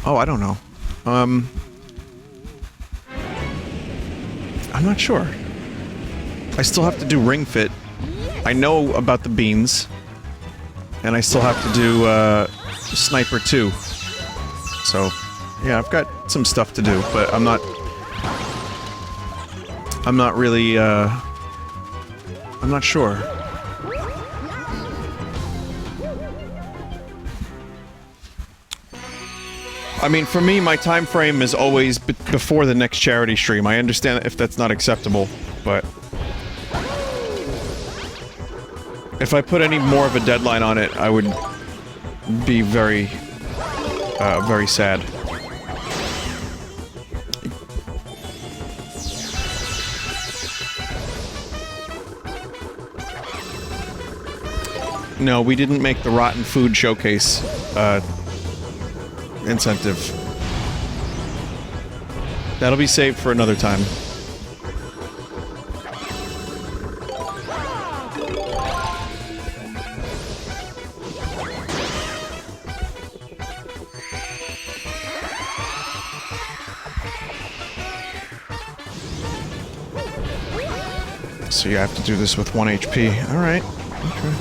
Oh, I don't know. I'm not sure. I still have to do Ring Fit. I know about the beans. And I still have to do, Sniper 2. So, yeah, I've got some stuff to do, but I'm not really, I'm not sure. I mean, for me, my time frame is always before the next charity stream. I understand if that's not acceptable, but... if I put any more of a deadline on it, I would be very, very sad. No, we didn't make the Rotten Food Showcase, incentive. That'll be saved for another time. So you have to do this with 1 HP. Alright. Okay.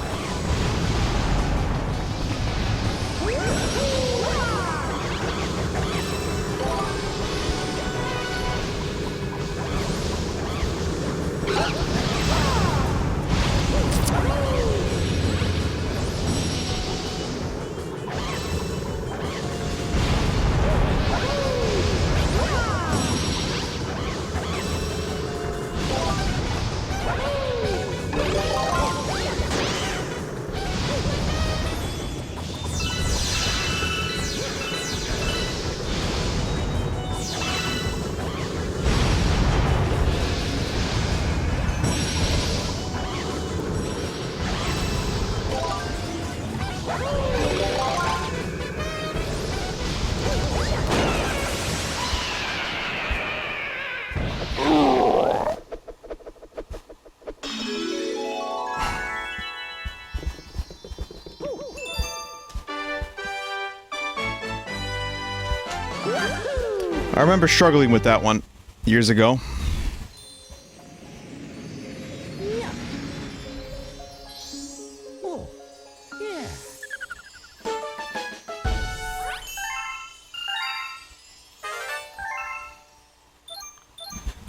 remember struggling with that one years ago.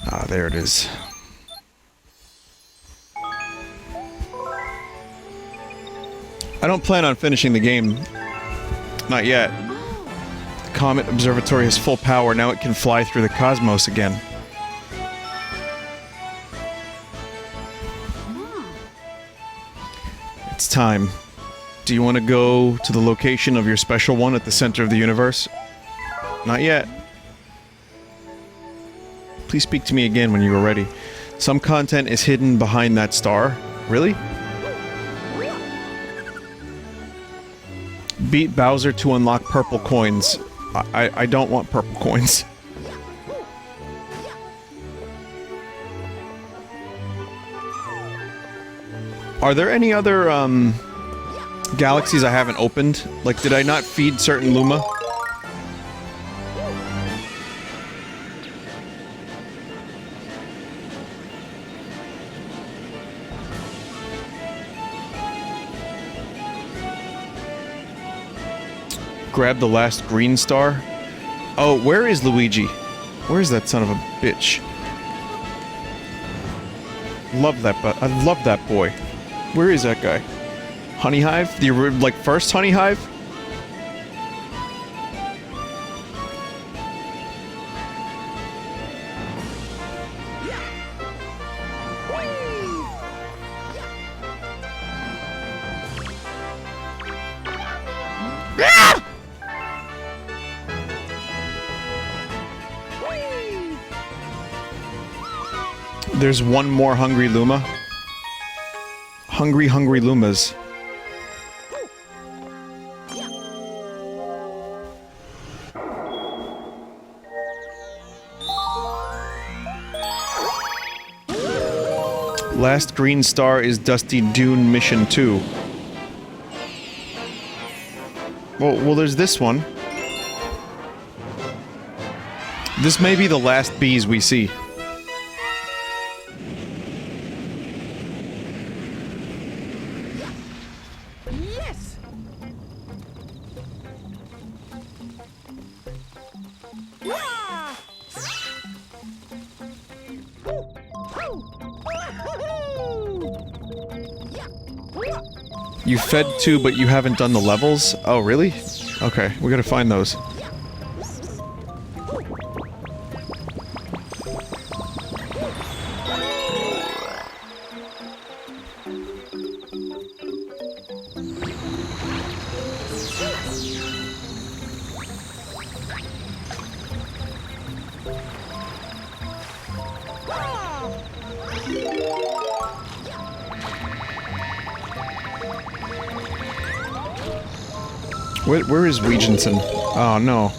Ah, there it is. I don't plan on finishing the game. Not yet. The Comet Observatory has full power, now it can fly through the cosmos again. It's time. Do you want to go to the location of your special one at the center of the universe? Not yet. Please speak to me again when you are ready. Some content is hidden behind that star. Really? Beat Bowser to unlock purple coins. I don't want purple coins. Are there any other, galaxies I haven't opened? Like, did I not feed certain Luma? Grab the last green star? Oh, where is Luigi? Where is that son of a bitch? Love that, but I love that boy. Where is that guy? Honey Hive? The, like, first Honey Hive? There's one more hungry Luma. Hungry, hungry Lumas. Last green star is Dusty Dune Mission 2. Well, there's this one. This may be the last bees we see. You fed two, but you haven't done the levels? Oh, really? Okay, we gotta find those. Where is Regenson? Oh, no.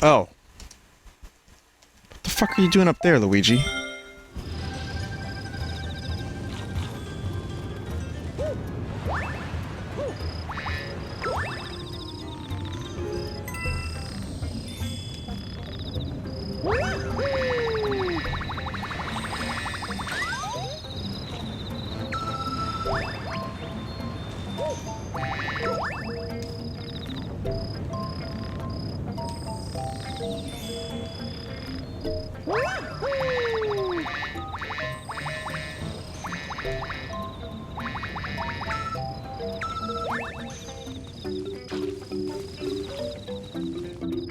Oh. What the fuck are you doing up there, Luigi?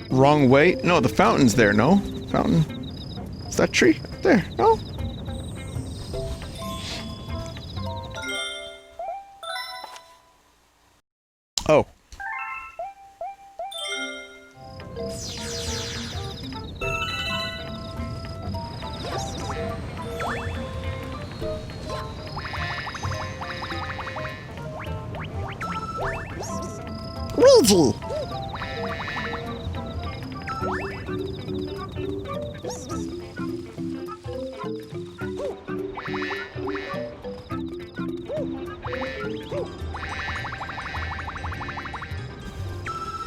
Wrong way? No, the fountain's there, no? Fountain. Is that tree? Up there? No? Oh. Luigi!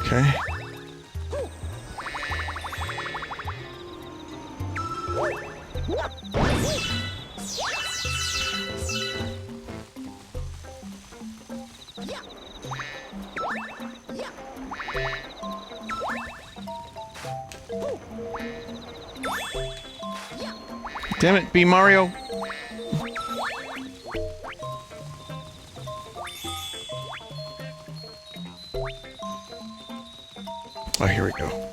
Okay. Damn it, B Mario. Oh, here we go.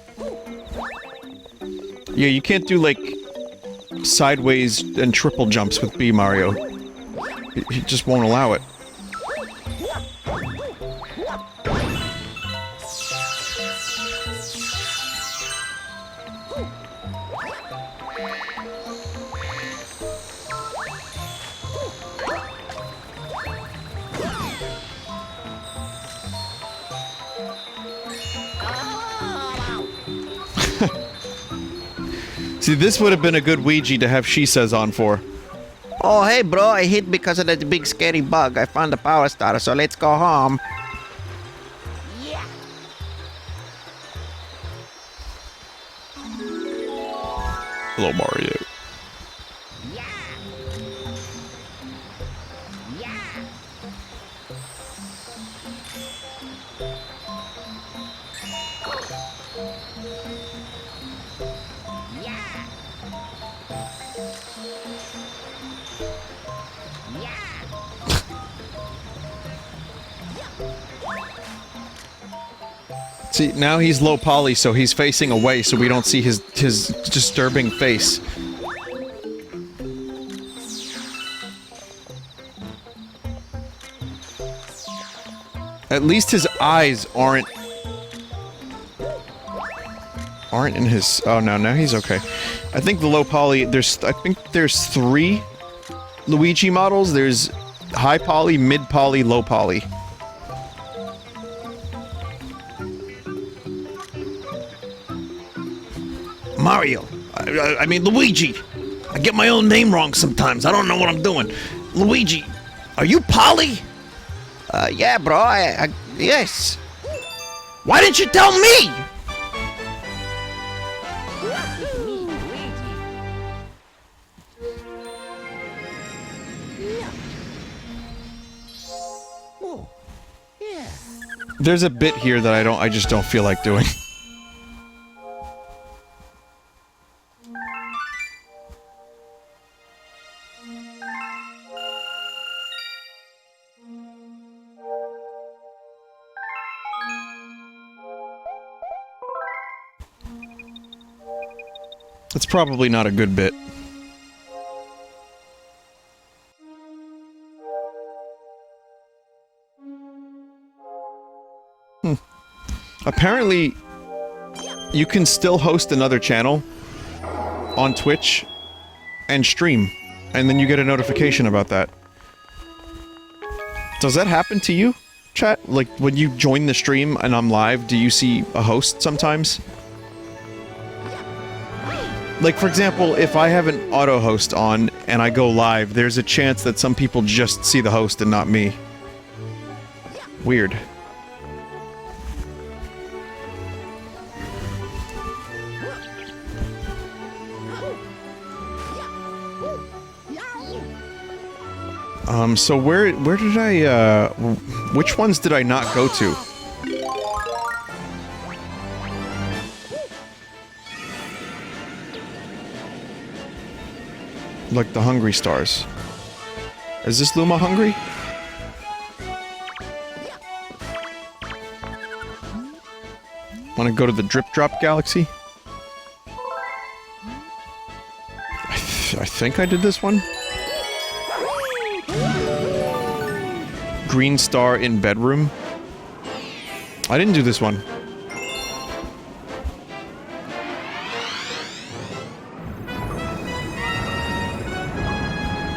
Yeah, you can't do, like, sideways and triple jumps with B Mario. He just won't allow it. See, this would have been a good Ouija to have She Says on for. Oh, hey, bro, I hit because of that big scary bug. I found the power starter, so let's go home. Yeah. Hello, Mario. Yeah. Yeah. See, now he's low poly, so he's facing away, so we don't see his disturbing face. At least his eyes aren't in his... Oh, no, now he's okay. I think the low poly... I think there's 3 Luigi models. There's high poly, mid poly, low poly. Mario. I mean, Luigi. I get my own name wrong sometimes. I don't know what I'm doing. Luigi, are you Polly? Yeah, bro, yes. Why didn't you tell me? There's a bit here that I just don't feel like doing. It's probably not a good bit. Apparently, you can still host another channel on Twitch and stream, and then you get a notification about that. Does that happen to you, chat? Like, when you join the stream and I'm live, do you see a host sometimes? Like, for example, if I have an auto-host on and I go live, there's a chance that some people just see the host and not me. Weird. So where did I, which ones did I not go to? Like the Hungry Stars. Is this Luma hungry? Wanna go to the Dreadnought Galaxy? I think I did this one. Green Star in Bedroom. I didn't do this one.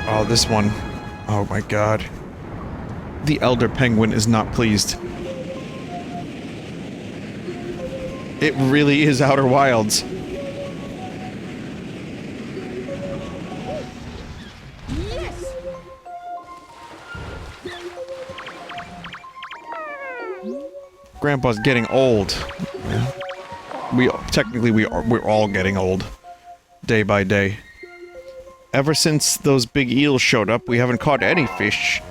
Oh, this one. Oh my god. The Elder Penguin is not pleased. It really is Outer Wilds. Grandpa's getting old. We're all getting old. Day by day. Ever since those big eels showed up, we haven't caught any fish.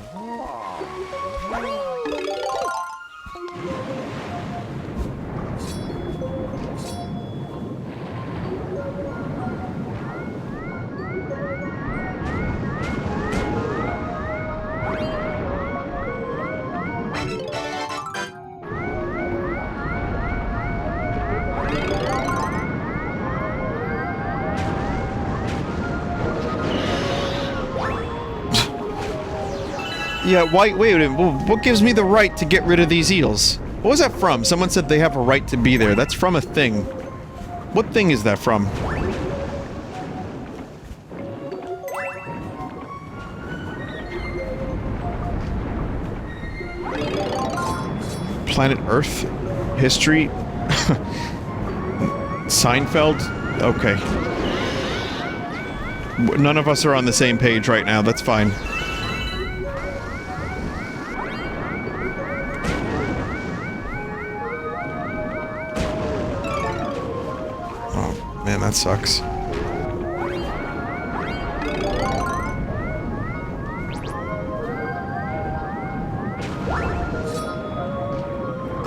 Yeah, wait a minute, what gives me the right to get rid of these eels? What was that from? Someone said they have a right to be there. That's from a thing. What thing is that from? Planet Earth? History? Seinfeld? Okay. None of us are on the same page right now, that's fine. Man, that sucks.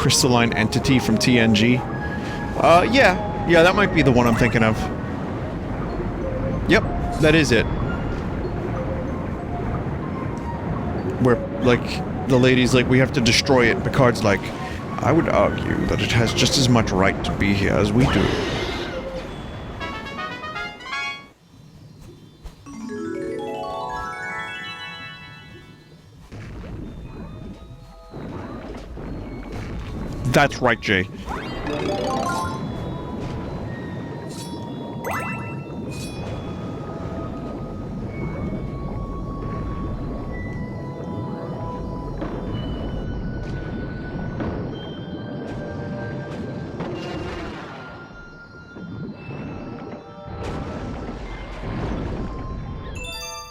Crystalline entity from TNG. Yeah, that might be the one I'm thinking of. Yep, that is it. Where, like, the lady's like, we have to destroy it. Picard's like, I would argue that it has just as much right to be here as we do. That's right, Jay.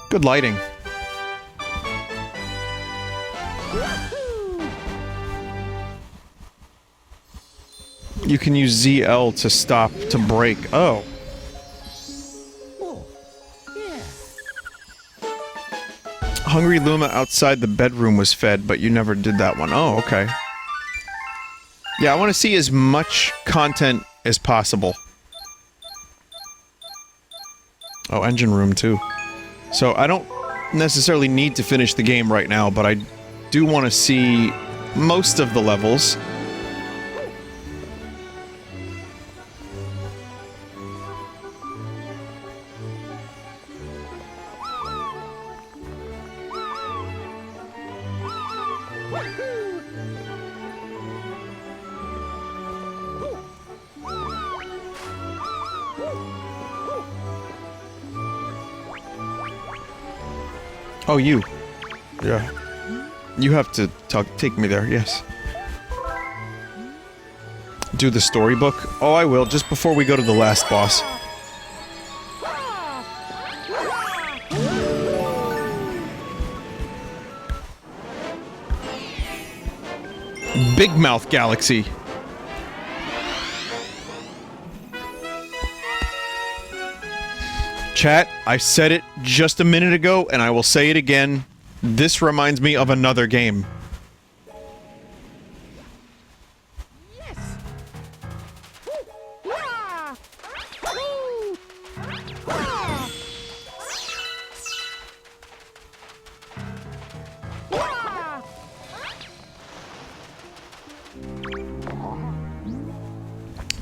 Good lighting. You can use ZL to stop, to brake. Oh. Hungry Luma outside the bedroom was fed, but you never did that one. Oh, okay. Yeah, I want to see as much content as possible. Oh, engine room too. So I don't necessarily need to finish the game right now, but I do want to see most of the levels. Oh, you. Yeah. You have to take me there, yes. Do the storybook? Oh, I will, just before we go to the last boss. Big Mouth Galaxy. Chat, I said it just a minute ago, and I will say it again. This reminds me of another game.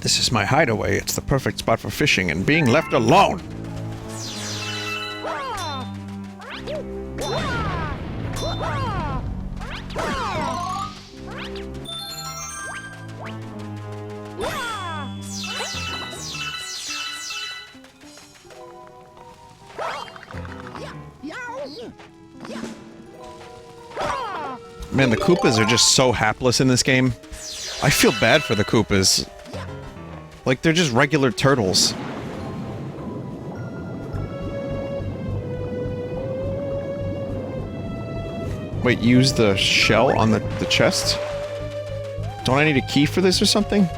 This is my hideaway. It's the perfect spot for fishing and being left alone. Man, the Koopas are just so hapless in this game. I feel bad for the Koopas. Like, they're just regular turtles. Wait, use the shell on the chest? Don't I need a key for this or something?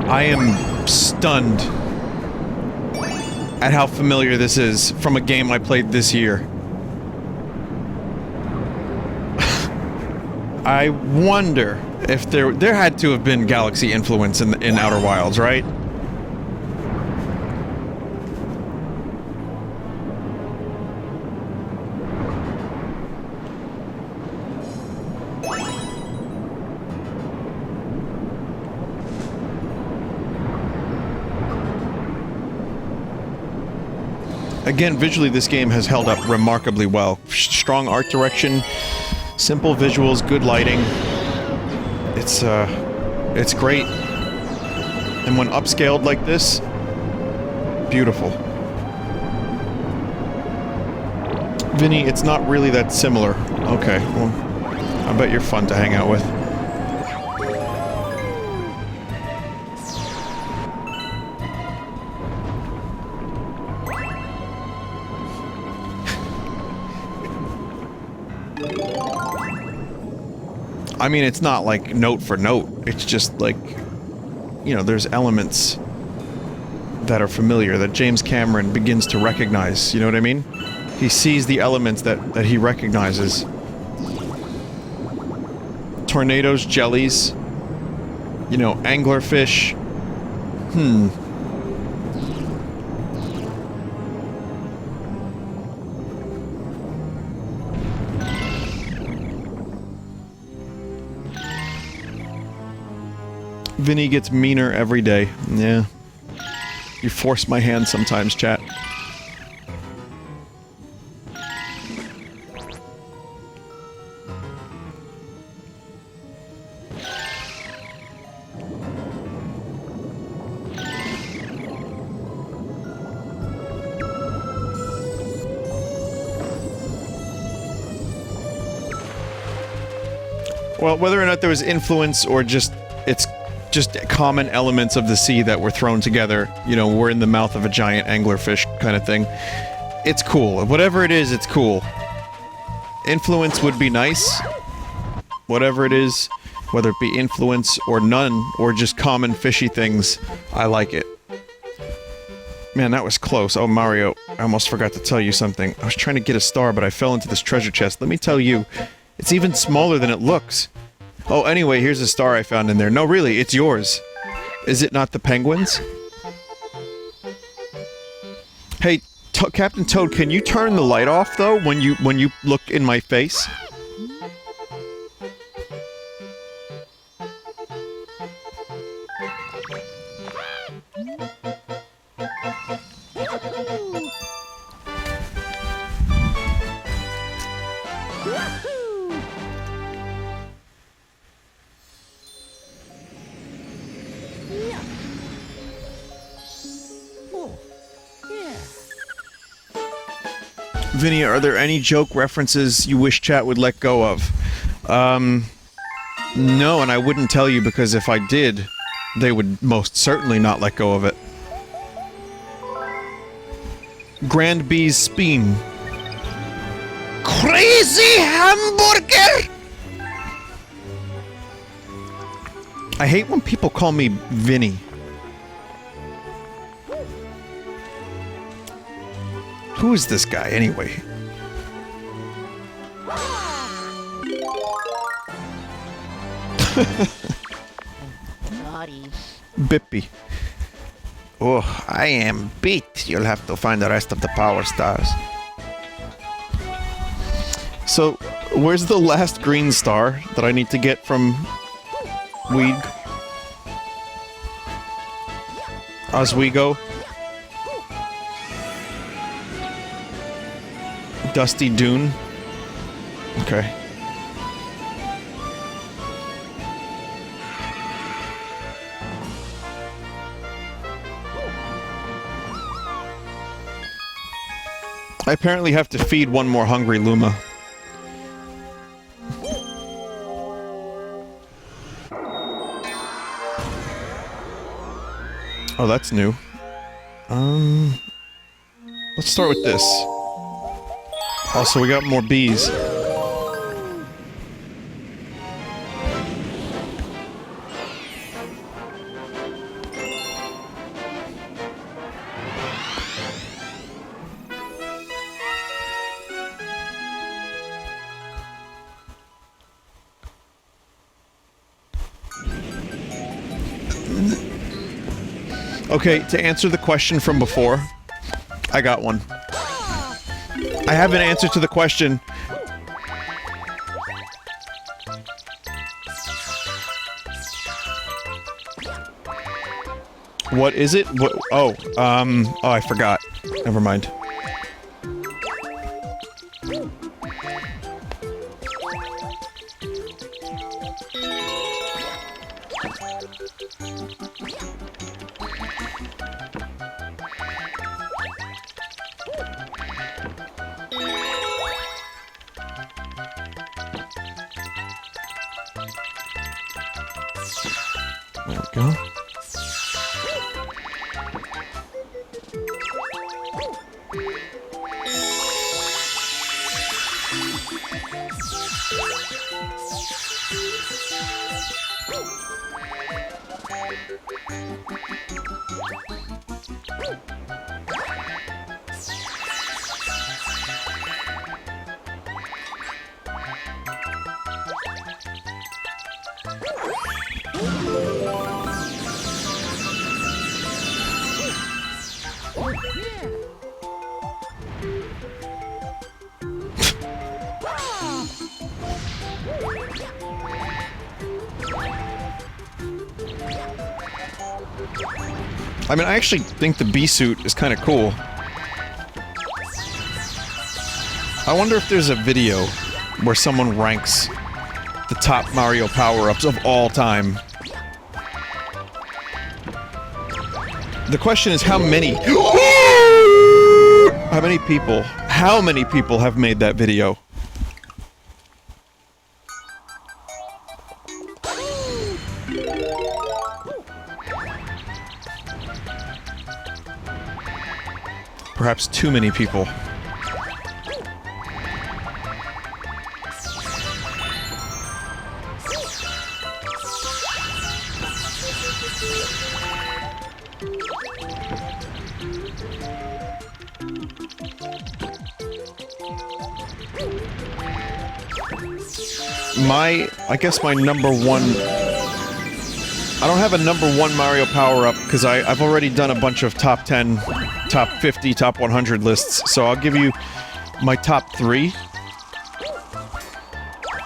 I am stunned at how familiar this is from a game I played this year. I wonder if there had to have been Galaxy influence in Outer Wilds, right? Again, visually, this game has held up remarkably well. Strong art direction, simple visuals, good lighting. It's great. And when upscaled like this, beautiful. Vinny, it's not really that similar. Okay, well, I bet you're fun to hang out with. I mean, it's not like note for note. It's just like, you know, there's elements that are familiar that James Cameron begins to recognize. You know what I mean? He sees the elements that he recognizes. Tornadoes, jellies, you know, anglerfish. Vinny gets meaner every day. Yeah. You force my hand sometimes, chat. Well, whether or not there was influence or just common elements of the sea that were thrown together, you know, we're in the mouth of a giant anglerfish kind of thing. It's cool. Whatever it is, it's cool. Influence would be nice. Whatever it is, whether it be influence or none, or just common fishy things, I like it. Man, that was close. Oh, Mario, I almost forgot to tell you something. I was trying to get a star, but I fell into this treasure chest. Let me tell you, it's even smaller than it looks. Oh, anyway, here's a star I found in there. No, really, it's yours. Is it not the penguins? Hey, Captain Toad, can you turn the light off, though, when you look in my face? Vinny, are there any joke references you wish chat would let go of? No, and I wouldn't tell you because if I did, they would most certainly not let go of it. Grand B's Speen. Crazy hamburger! I hate when people call me Vinny. Who is this guy, anyway? Naughty. Bippy. Oh, I am beat. You'll have to find the rest of the power stars. So, where's the last green star that I need to get from Weed? Oswego? Dusty Dune? Okay. I apparently have to feed one more hungry Luma. Oh, that's new. Let's start with this. Also, we got more bees. Okay, to answer the question from before, I got one. I have an answer to the question. What is it? What? Oh, I forgot. Never mind. There we go. I mean, I actually think the bee suit is kind of cool. I wonder if there's a video where someone ranks the top Mario power-ups of all time. The question is how many... How many people have made that video? Perhaps too many people. I guess my number one... I don't have a number one Mario power-up, because I've already done a bunch of top 10, top 50, top 100 lists, so I'll give you my top 3.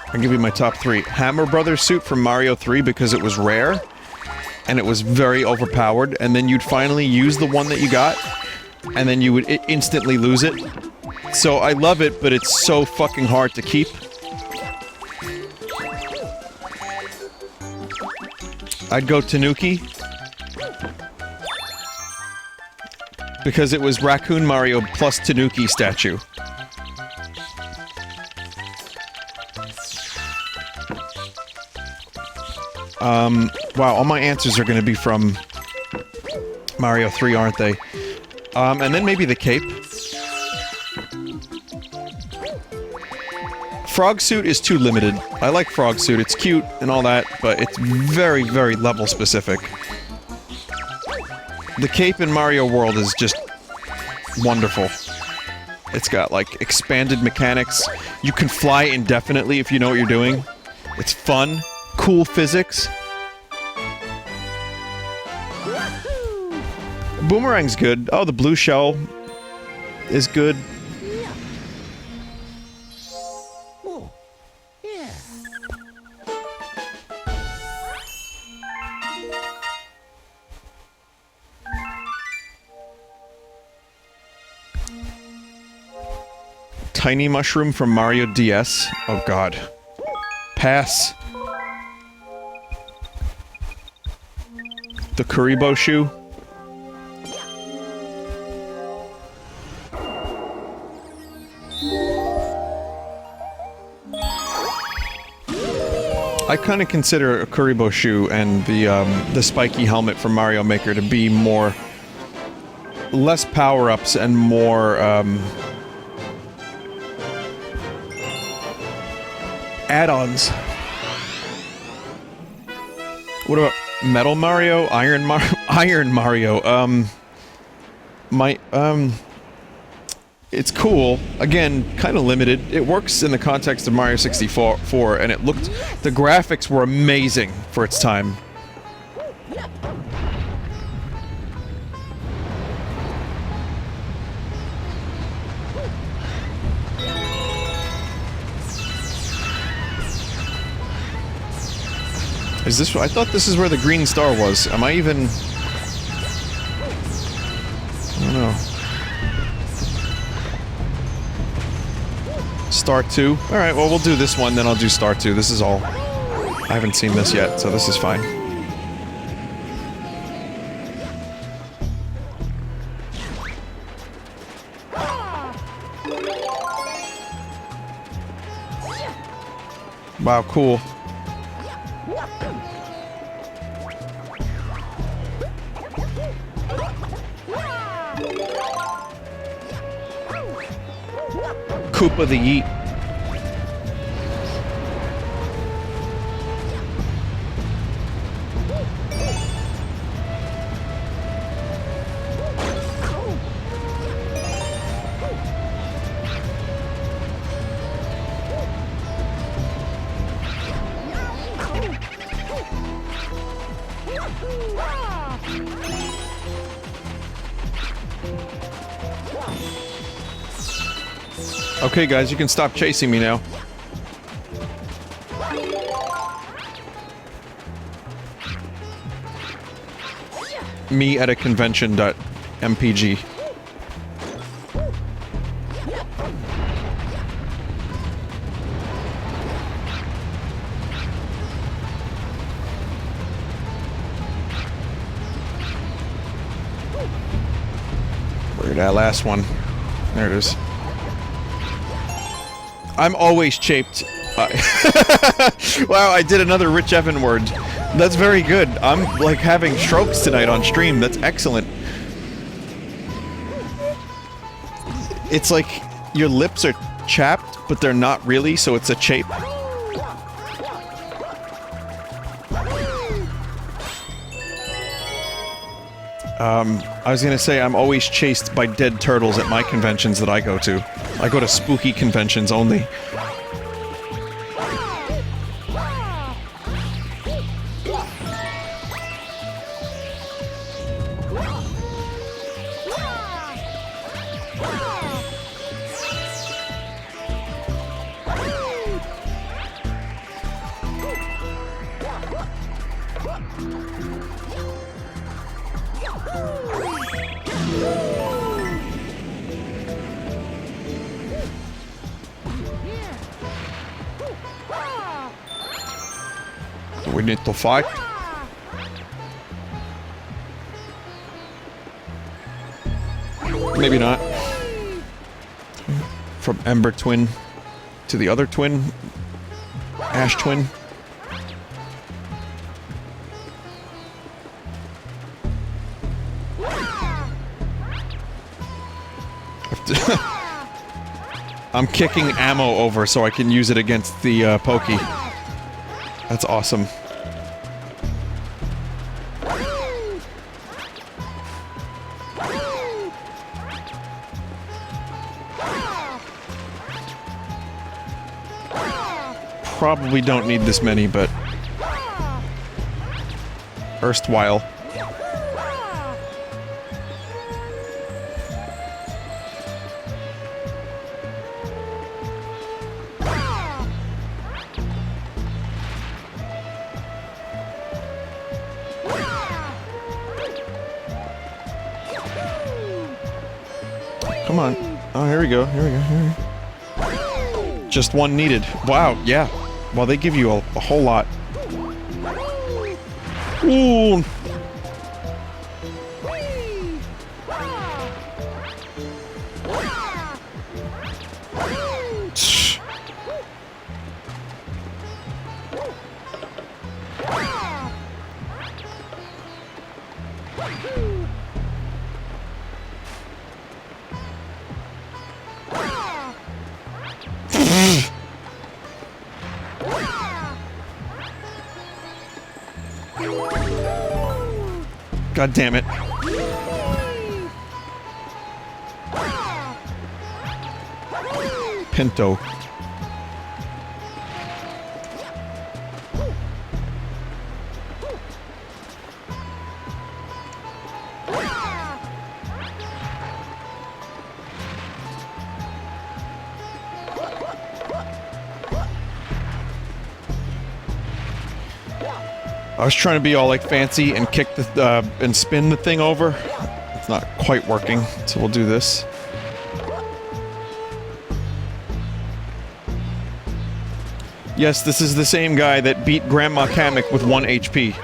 I'll give you my top 3. Hammer Brothers suit from Mario 3 because it was rare, and it was very overpowered, and then you'd finally use the one that you got, and then you would instantly lose it. So I love it, but it's so fucking hard to keep. I'd go Tanuki. Because it was Raccoon Mario plus Tanuki statue. Wow, all my answers are gonna be from Mario 3, aren't they? And then maybe the cape. Frog suit is too limited. I like frog suit, it's cute and all that, but it's very, very level specific. The cape in Mario World is just wonderful. It's got, like, expanded mechanics. You can fly indefinitely if you know what you're doing. It's fun. Cool physics. Boomerang's good. Oh, the blue shell is good. Tiny Mushroom from Mario DS. Oh god. Pass. The Kuribo shoe. I kind of consider a Kuribo shoe and the spiky helmet from Mario Maker to be more... less power-ups and more, add-ons. What about Metal Mario? Iron Mario? It's cool. Again, kind of limited. It works in the context of Mario 64, and it looked... the graphics were amazing for its time. Is this... I thought this is where the green star was. Am I even... I don't know. Star 2? Alright, well, we'll do this one, then I'll do Star 2. This is all... I haven't seen this yet, so this is fine. Wow, cool. Koopa the Yeet. Okay, guys, you can stop chasing me now. Me at a convention.mpg. Where'd that last one? There it is. I'm always chaped. Wow, I did another Rich Evan word. That's very good. I'm, like, having strokes tonight on stream. That's excellent. It's like your lips are chapped, but they're not really, so it's a chape. I was gonna say I'm always chased by dead turtles at my conventions that I go to. I go to spooky conventions only. We need to fight. Maybe not. From Ember Twin to the other twin. Ash Twin. I'm kicking ammo over so I can use it against the Pokey. That's awesome. Probably don't need this many, but... erstwhile. Come on. Oh, here we go. Here we go. Here we go. Just one needed. Wow, yeah. Well, they give you a whole lot. Ooh. God damn it. Pinto. I was trying to be all like fancy and kick the and spin the thing over. It's not quite working, so we'll do this. Yes, this is the same guy that beat Grandma Kamek with 1 HP.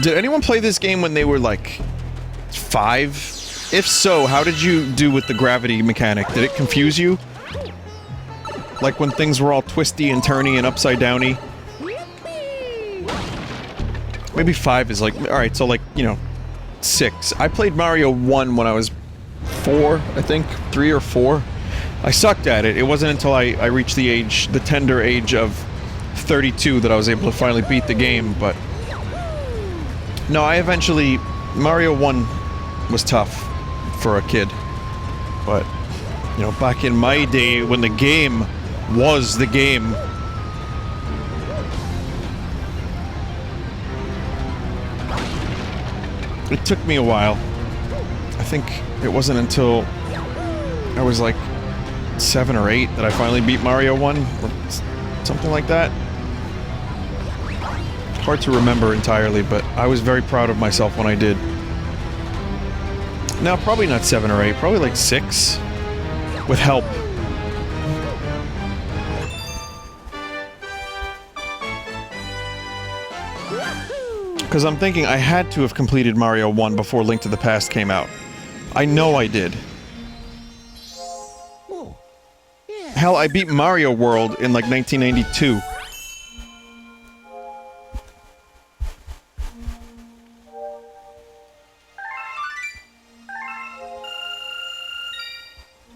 Did anyone play this game when they were like 5? If so, how did you do with the gravity mechanic? Did it confuse you? Like when things were all twisty and turny and upside downy? Maybe 5 is like, alright, so like, you know, 6. I played Mario 1 when I was 4, I think, 3 or 4. I sucked at it. It wasn't until I reached the tender age of 32 that I was able to finally beat the game, but... No, Mario 1 was tough for a kid. But, you know, back in my day when the game was the game. It took me a while. I think it wasn't until I was like 7 or 8 that I finally beat Mario 1, or something like that. Hard to remember entirely, but I was very proud of myself when I did. No, probably not 7 or 8, probably like 6. With help. Because I'm thinking I had to have completed Mario 1 before Link to the Past came out. I know I did. Hell, I beat Mario World in like 1992.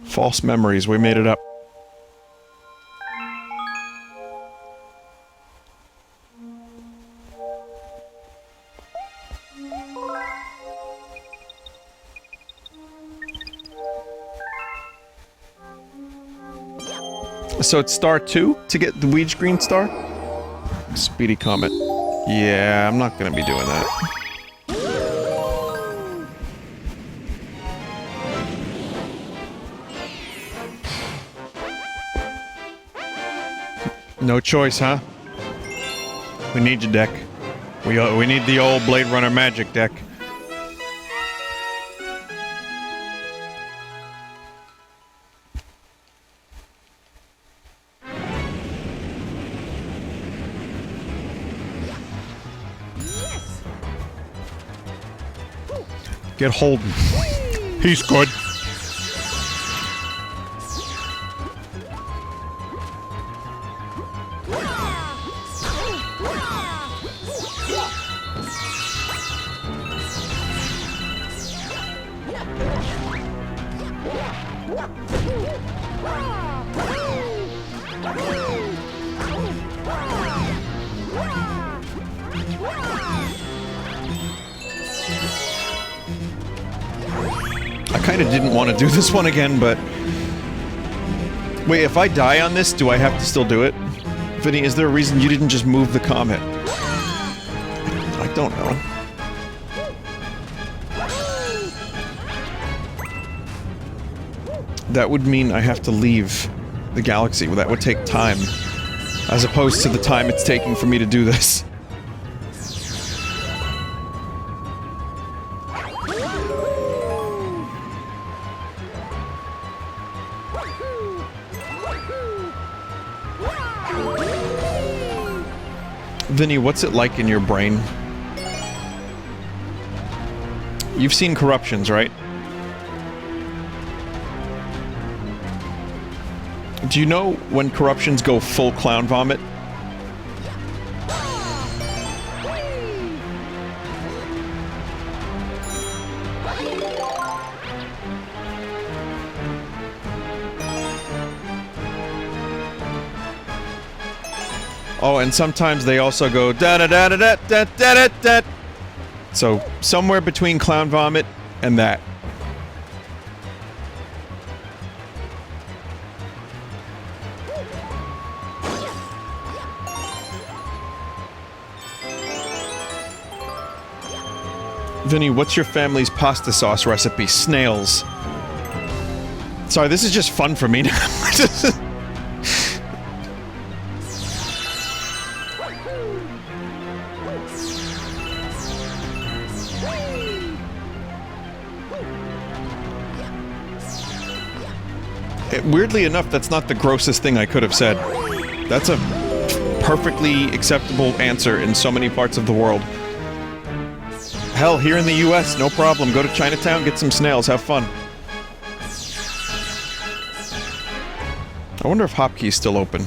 False memories, we made it up. So it's star 2 to get the Ouija green star? Speedy comment. Yeah, I'm not gonna be doing that. No choice, huh? We need your deck. We need the old Blade Runner magic deck. Get Holden. He's good. I kinda didn't want to do this one again, but... Wait, if I die on this, do I have to still do it? Vinny, is there a reason you didn't just move the comet? I don't know. That would mean I have to leave the galaxy. That would take time. As opposed to the time it's taking for me to do this. Vinny, what's it like in your brain? You've seen Corruptions, right? Do you know when Corruptions go full clown vomit? Oh, and sometimes they also go da da da da da da da da da. So somewhere between clown vomit and that. Vinny, what's your family's pasta sauce recipe? Snails. Sorry, this is just fun for me now. Weirdly enough, that's not the grossest thing I could have said. That's a perfectly acceptable answer in so many parts of the world. Hell, here in the US, no problem. Go to Chinatown, get some snails, have fun. I wonder if Hopkey's still open.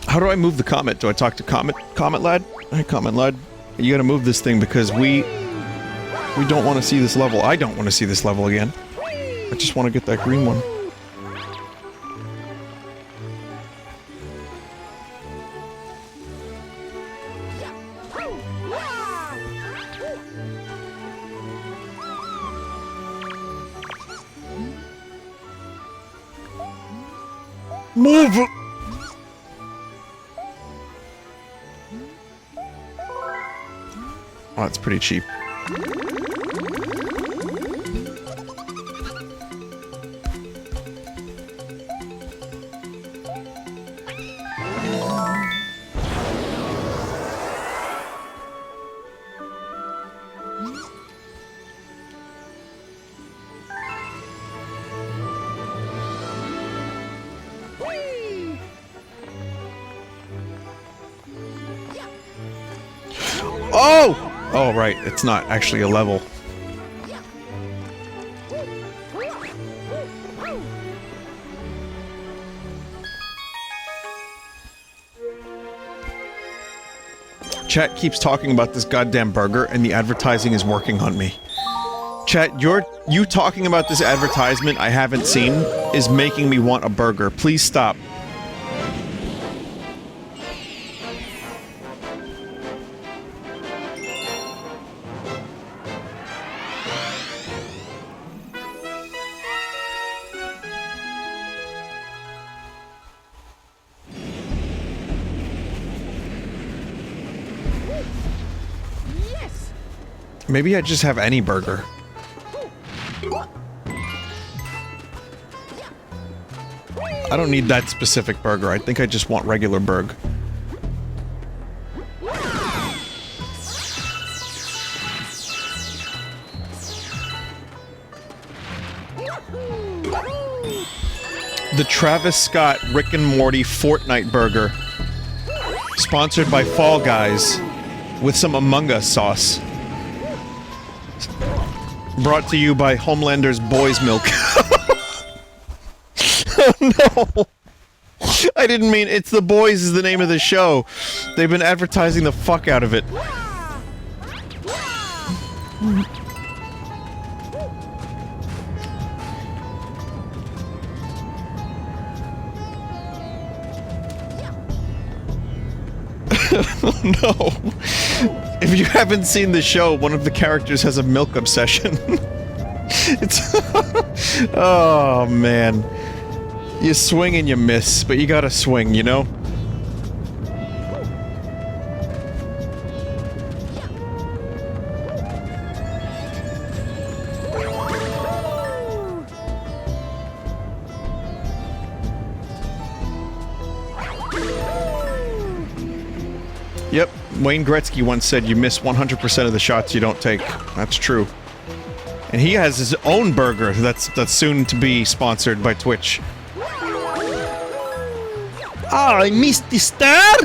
How do I move the comet? Do I talk to Comet Lad? Hey, Comet Lad, you gotta move this thing because we don't want to see this level. I don't want to see this level again. I just want to get that green one. Move! Oh, that's pretty cheap. Oh! Oh, right. It's not actually a level. Chat keeps talking about this goddamn burger, and the advertising is working on me. Chat, you talking about this advertisement I haven't seen is making me want a burger. Please stop. Maybe I just have any burger. I don't need that specific burger. I think I just want regular burg. The Travis Scott Rick and Morty Fortnite burger. Sponsored by Fall Guys. With some Among Us sauce. Brought to you by Homelander's Boys Milk. No! I didn't mean It's the Boys is the name of the show. They've been advertising the fuck out of it. No. If you haven't seen the show, one of the characters has a milk obsession. It's... Oh, man. You swing and you miss, but you gotta swing, you know? Yep, Wayne Gretzky once said you miss 100% of the shots you don't take. That's true. And he has his own burger that's soon to be sponsored by Twitch. Oh, I missed the star!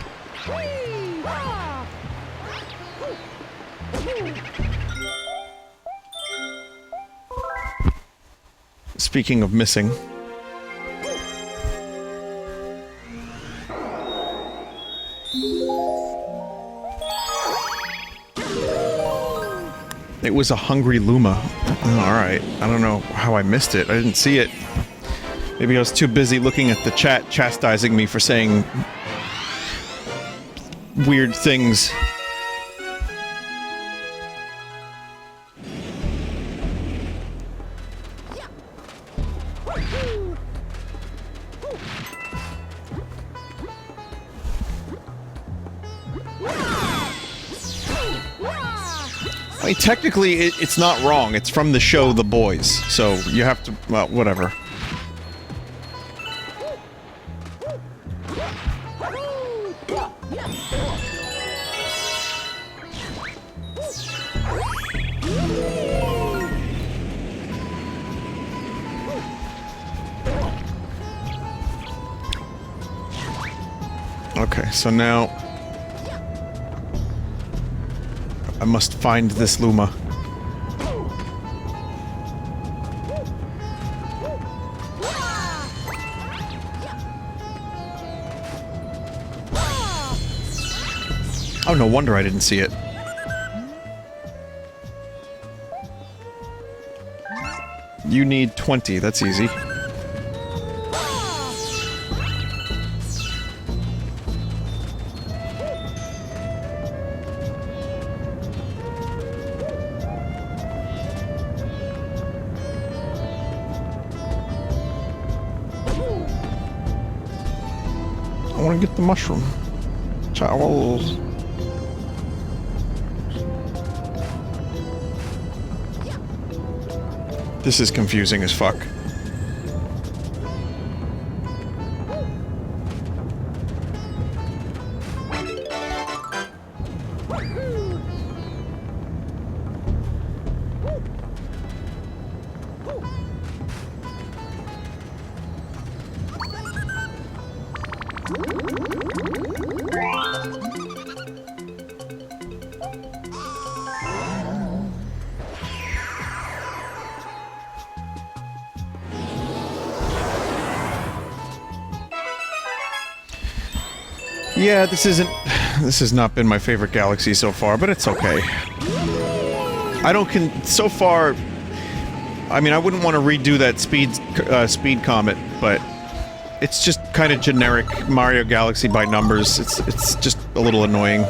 Speaking of missing. It was a hungry Luma. Oh, alright. I don't know how I missed it. I didn't see it. Maybe I was too busy looking at the chat chastising me for saying weird things. I mean, technically, it's not wrong. It's from the show The Boys, so you have to... well, whatever. Okay, so now... I must find this Luma. Oh, no wonder I didn't see it. You need 20, that's easy. I want to get the mushroom. Towels. This is confusing as fuck. Yeah, this has not been my favorite galaxy so far, but it's okay. I don't so far, I mean, I wouldn't want to redo that speed comet, but it's just kind of generic Mario Galaxy by numbers. It's just a little annoying.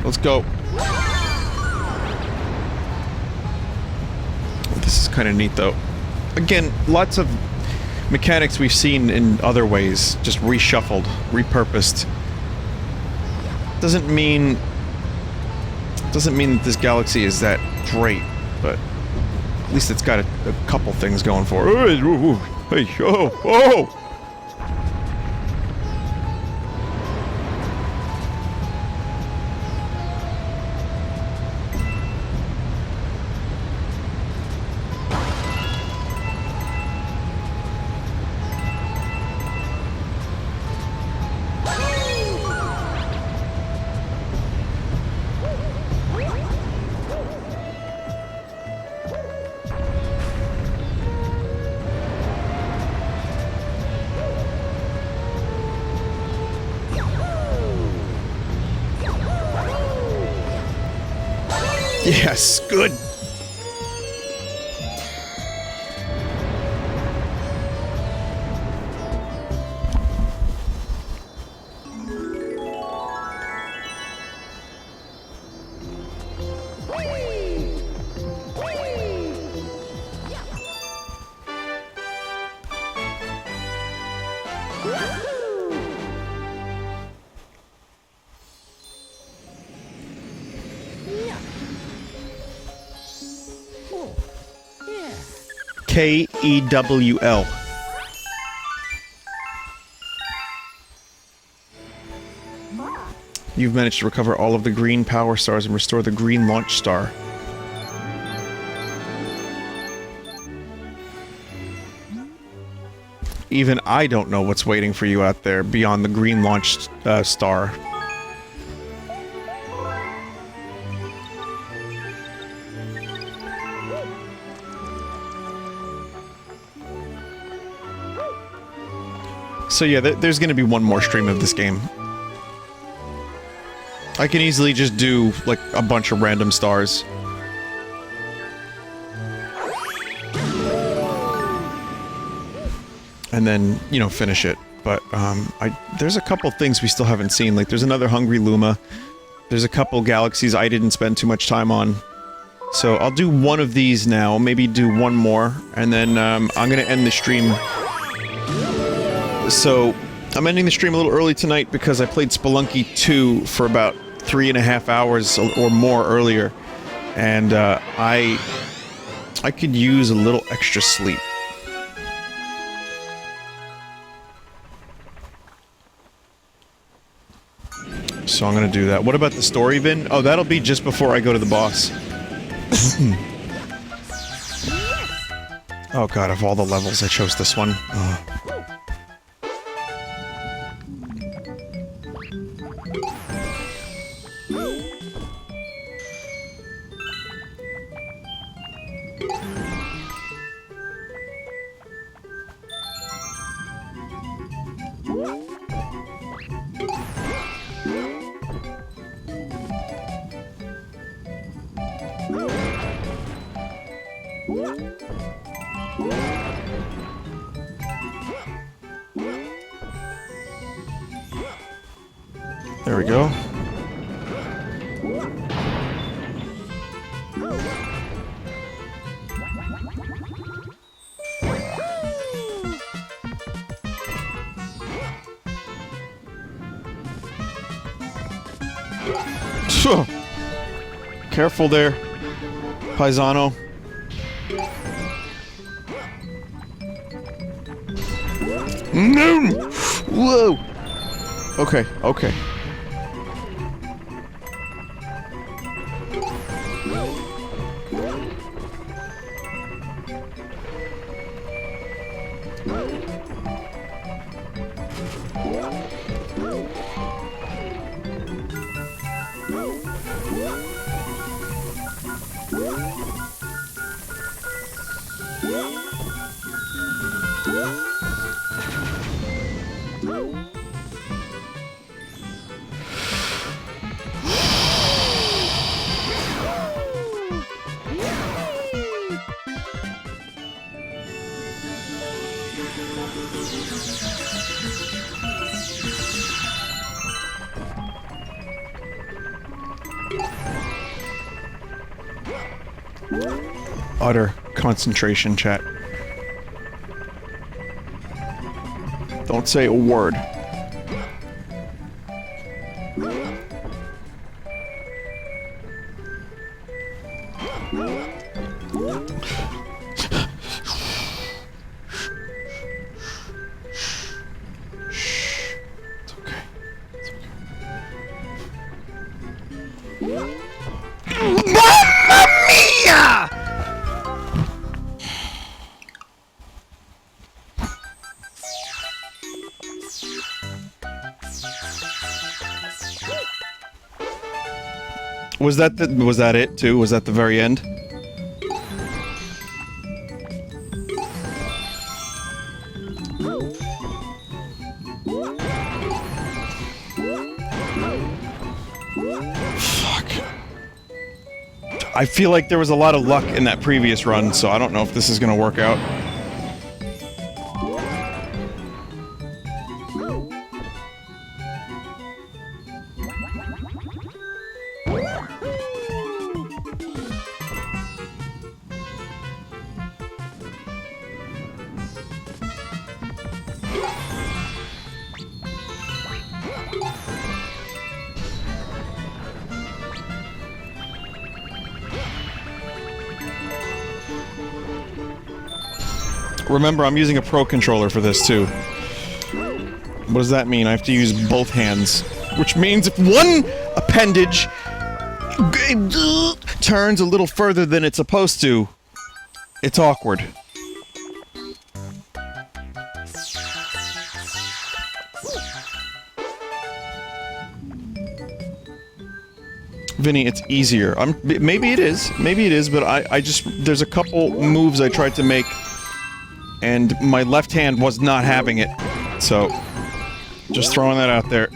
Let's go. This is kind of neat, though. Again, lots of mechanics we've seen in other ways, just reshuffled, repurposed. Doesn't mean Doesn't mean that this galaxy is that great, but at least it's got a couple things going for it. Hey, oh! Yes, good. Kewl. You've managed to recover all of the green power stars and restore the green launch star. Even I don't know what's waiting for you out there beyond the green launch star. So yeah, there's gonna be one more stream of this game. I can easily just do, like, a bunch of random stars. And then, you know, finish it. But, there's a couple things we still haven't seen. Like, there's another Hungry Luma. There's a couple galaxies I didn't spend too much time on. So I'll do one of these now, maybe do one more, and then, I'm gonna end the stream. So, I'm ending the stream a little early tonight because I played Spelunky 2 for about 3.5 hours or more earlier, and I could use a little extra sleep. So I'm gonna do that. What about the story, Vin? Oh, that'll be just before I go to the boss. Oh god, of all the levels, I chose this one. Oh. There we go. Careful there, Paisano. No! Whoa! Okay, okay. Utter concentration, chat. Don't say a word. It's okay. It's okay. Mamma mia! Was that it too? Was that the very end? Fuck. I feel like there was a lot of luck in that previous run, so I don't know if this is gonna work out. Remember, I'm using a Pro Controller for this, too. What does that mean? I have to use both hands. Which means if one appendage turns a little further than it's supposed to, it's awkward. Vinny, it's easier. Maybe it is, but I just... There's a couple moves I tried to make, and my left hand was not having it. So, just throwing that out there.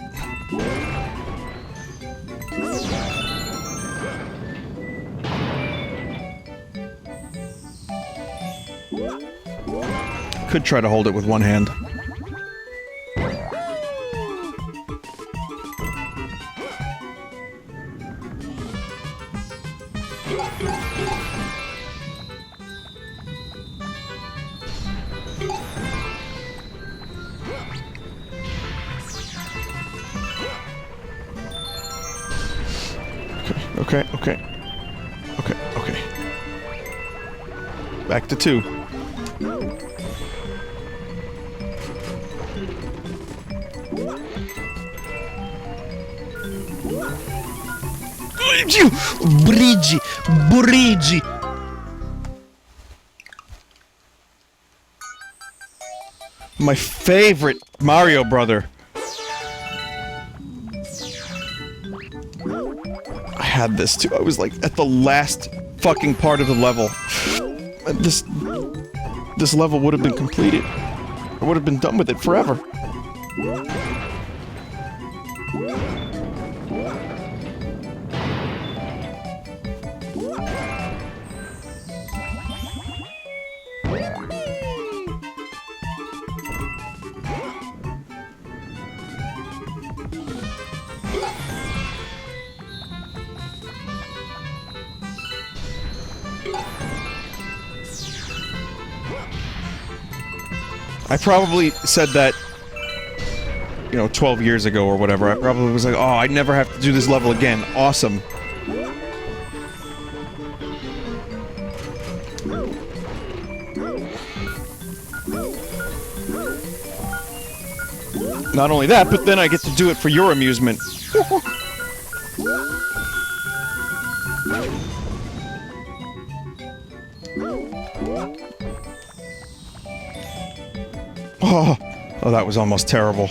Could try to hold it with one hand. Okay. Back to 2. Bridge! My favorite Mario brother. I had this too. I was like at the last fucking part of the level. This level would have been completed. I would have been done with it forever. I probably said that, 12 years ago or whatever. I probably was like, oh, I never have to do this level again. Awesome. Not only that, but then I get to do it for your amusement. Oh, that was almost terrible.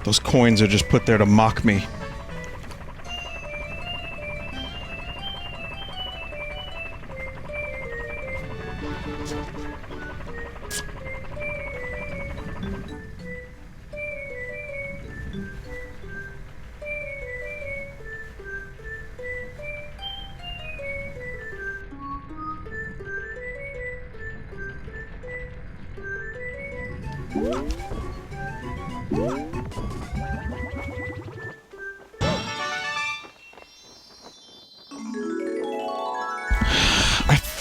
Those coins are just put there to mock me.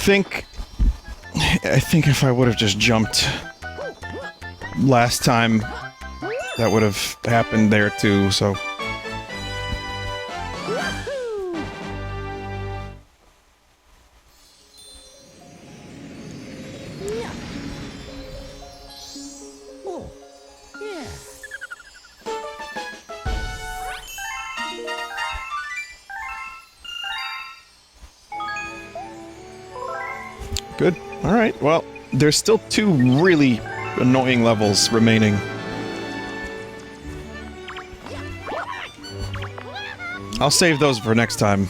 think if I would have just jumped last time, that would have happened there too, so... Good. Alright, well, there's still 2 really annoying levels remaining. I'll save those for next time.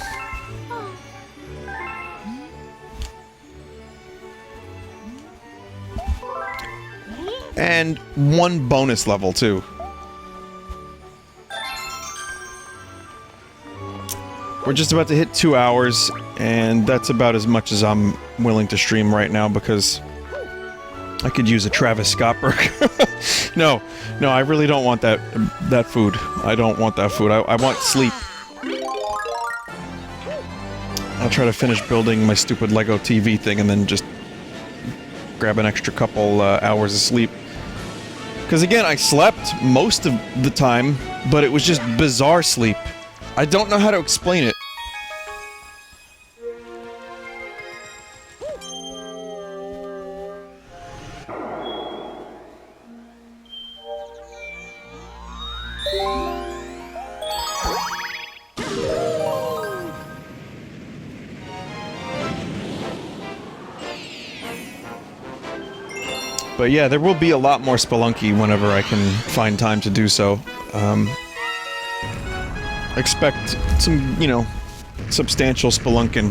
And 1 bonus level, too. We're just about to hit 2 hours, and that's about as much as I'm willing to stream right now because I could use a Travis Scott burger. No, I really don't want that food. I don't want that food. I want sleep. I'll try to finish building my stupid Lego TV thing and then just grab an extra couple hours of sleep. Because again, I slept most of the time, but it was just bizarre sleep. I don't know how to explain it. But yeah, there will be a lot more Spelunky whenever I can find time to do so. Expect some, you know, substantial spelunking.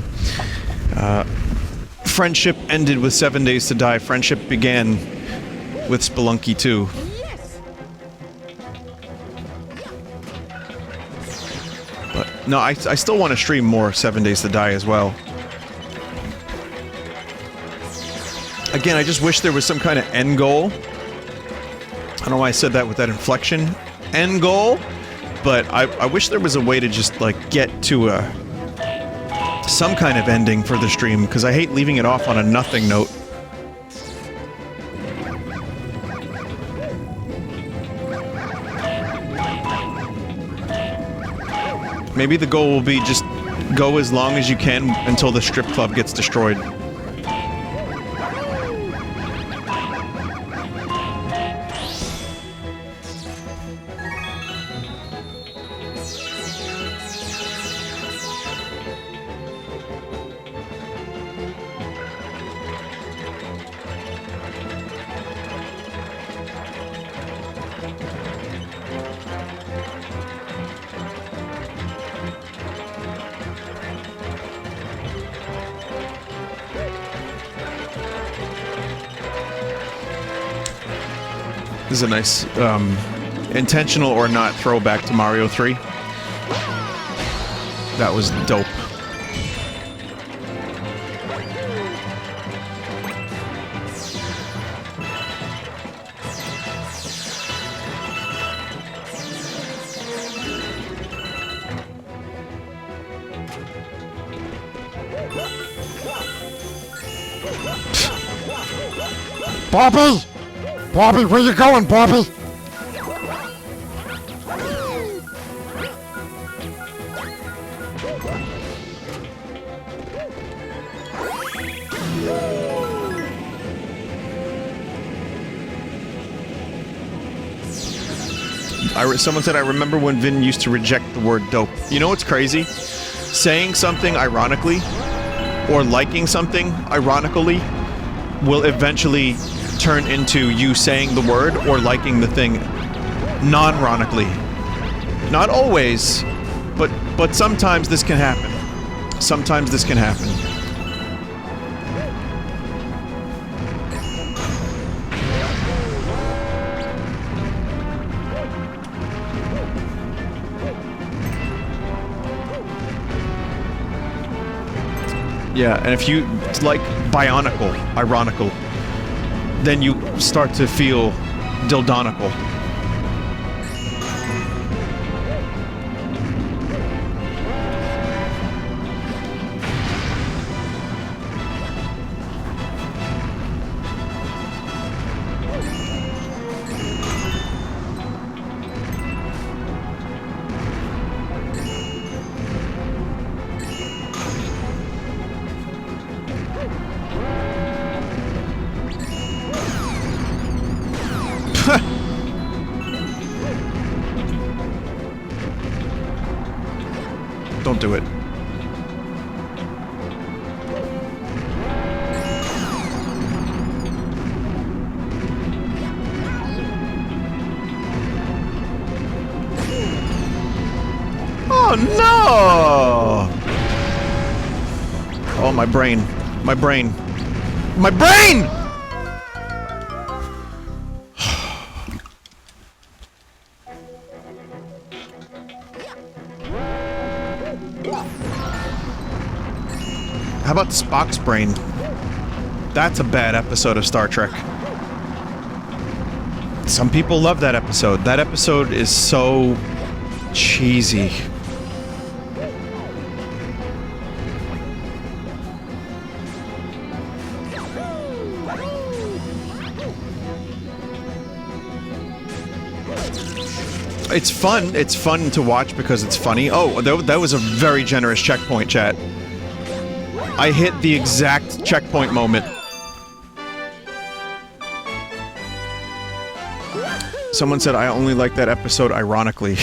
Friendship ended with 7 Days to Die. Friendship began with Spelunky 2. But no, I still want to stream more 7 Days to Die as well. Again, I just wish there was some kind of end goal. I don't know why I said that with that inflection. End goal? But I wish there was a way to just, like, get to some kind of ending for the stream, because I hate leaving it off on a nothing note. Maybe the goal will be just go as long as you can until the strip club gets destroyed. This is a nice, intentional or not throwback to Mario 3. That was dope. Bobby! Bobby, where you going, Bobby? Someone said, I remember when Vin used to reject the word dope. You know what's crazy? Saying something ironically, or liking something ironically, will eventually turn into you saying the word or liking the thing non-ironically. Not always, but sometimes this can happen. Sometimes this can happen. Yeah, and if you like bionicle, ironical, then you start to feel dildonical. do it. Oh no! Oh, my brain. My brain. My brain! How about Spock's brain? That's a bad episode of Star Trek. Some people love that episode. That episode is so cheesy. It's fun. It's fun to watch because it's funny. Oh, that was a very generous checkpoint, chat. I hit the exact checkpoint moment. Someone said I only like that episode ironically.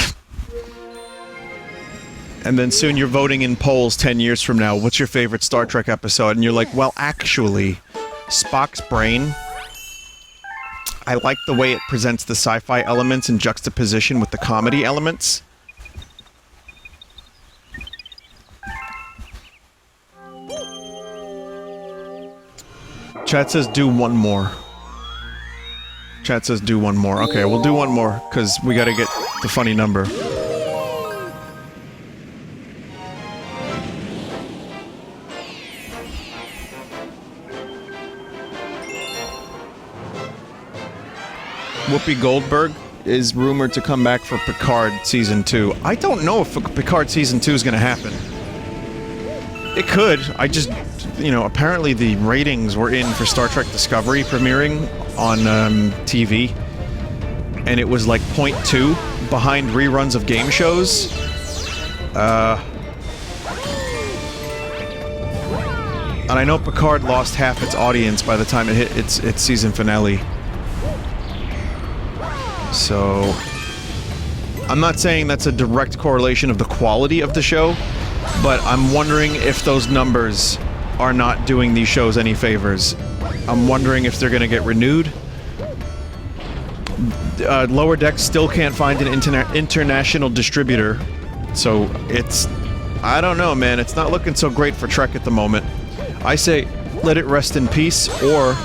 And then soon you're voting in polls 10 years from now, what's your favorite Star Trek episode? And you're like, well, actually, Spock's brain. I like the way it presents the sci-fi elements in juxtaposition with the comedy elements. Chat says do one more. Chat says do one more. Okay, we'll do one more, because we gotta get the funny number. Whoopi Goldberg is rumored to come back for Picard Season 2. I don't know if Picard Season 2 is gonna happen. It could. I just... You know, apparently the ratings were in for Star Trek Discovery premiering on TV. And it was like 0.2 behind reruns of game shows. And I know Picard lost half its audience by the time it hit its season finale. So... I'm not saying that's a direct correlation of the quality of the show, but I'm wondering if those numbers are not doing these shows any favors. I'm wondering if they're gonna get renewed. Lower Decks still can't find an international distributor, so it's... I don't know, man. It's not looking so great for Trek at the moment. I say, let it rest in peace, or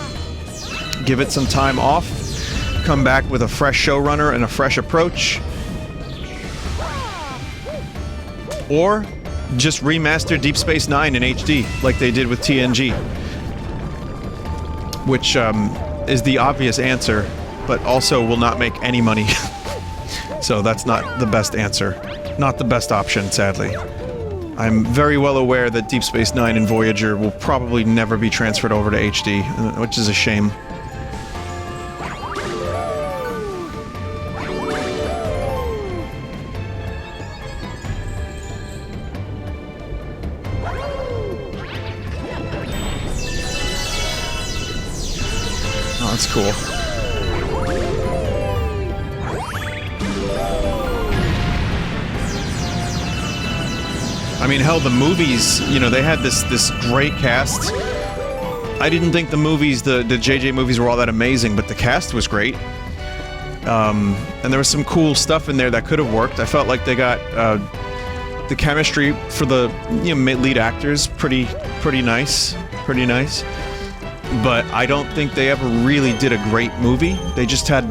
give it some time off, come back with a fresh showrunner and a fresh approach, or just remaster Deep Space Nine in HD, like they did with TNG. Which, is the obvious answer, but also will not make any money. So that's not the best answer. Not the best option, sadly. I'm very well aware that Deep Space Nine and Voyager will probably never be transferred over to HD, which is a shame. That's cool. I mean, hell, the movies, you know, they had this great cast. I didn't think the movies, the JJ movies were all that amazing, but the cast was great. And there was some cool stuff in there that could have worked. I felt like they got the chemistry for the lead actors pretty nice. Pretty nice. But I don't think they ever really did a great movie. They just had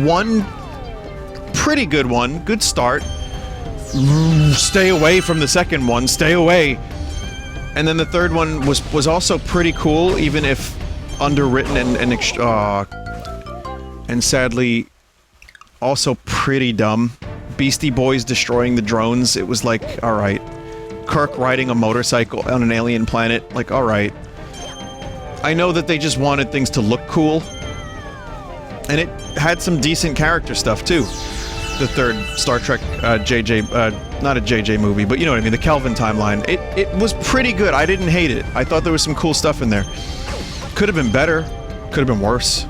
one pretty good one, good start. Stay away from the second one, stay away. And then the third one was also pretty cool, even if underwritten and sadly also pretty dumb. Beastie Boys destroying the drones, it was like, alright. Kirk riding a motorcycle on an alien planet, like, alright. I know that they just wanted things to look cool, and it had some decent character stuff too. The third Star Trek JJ, not a JJ movie, but you know what I mean, the Kelvin timeline. It was pretty good. I didn't hate it. I thought there was some cool stuff in there. Could have been better. Could have been worse.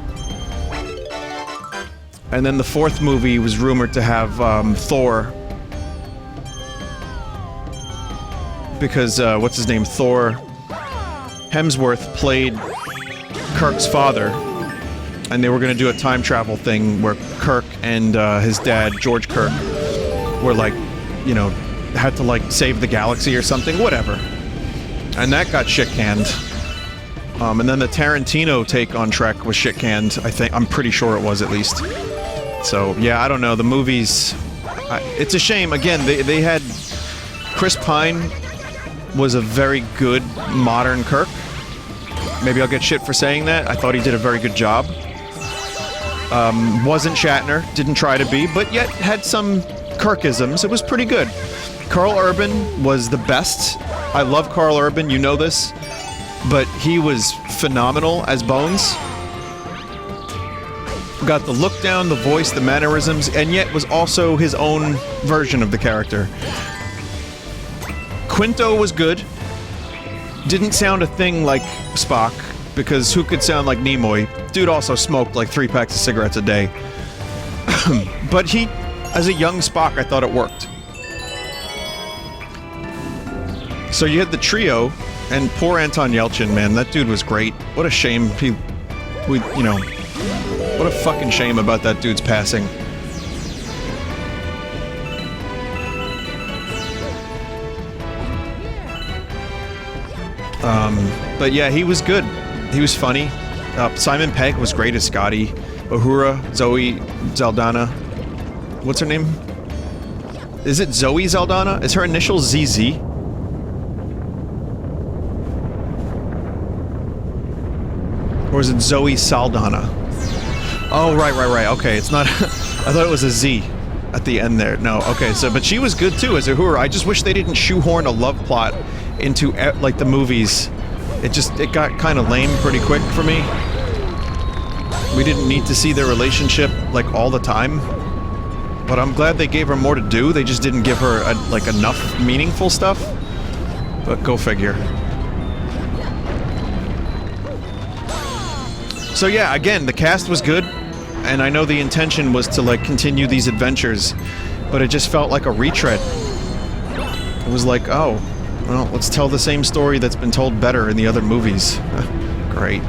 And then the fourth movie was rumored to have Thor because what's his name? Thor Hemsworth played Kirk's father, and they were going to do a time travel thing where Kirk and his dad, George Kirk, were like, you know, had to like save the galaxy or something, whatever. And that got shit canned. And then the Tarantino take on Trek was shit canned, I think. I'm pretty sure it was, at least. So, yeah, I don't know. The movies... it's a shame. Again, they had... Chris Pine was a very good modern Kirk. Maybe I'll get shit for saying that. I thought he did a very good job. Wasn't Shatner. Didn't try to be, but yet had some Kirkisms. It was pretty good. Carl Urban was the best. I love Carl Urban, you know this. But he was phenomenal as Bones. Got the look down, the voice, the mannerisms, and yet was also his own version of the character. Quinto was good. Didn't sound a thing like Spock, because who could sound like Nimoy? Dude also smoked like 3 packs of cigarettes a day. But he, as a young Spock, I thought it worked. So you had the trio, and poor Anton Yelchin, man, that dude was great. What a shame you know, what a fucking shame about that dude's passing. But yeah, he was good. He was funny. Simon Pegg was great as Scotty. Uhura, Zoe Saldana. What's her name? Is it Zoe Saldana? Is her initial ZZ? Or is it Zoe Saldana? Oh, right. Okay, it's not... I thought it was a Z at the end there. No, okay, so... But she was good, too, as Uhura. I just wish they didn't shoehorn a love plot into, like, the movies. It got kind of lame pretty quick for me. We didn't need to see their relationship, like, all the time. But I'm glad they gave her more to do. They just didn't give her, like, enough meaningful stuff. But go figure. So yeah, again, the cast was good, and I know the intention was to, like, continue these adventures, but it just felt like a retread. It was like, oh, well, let's tell the same story that's been told better in the other movies. Great.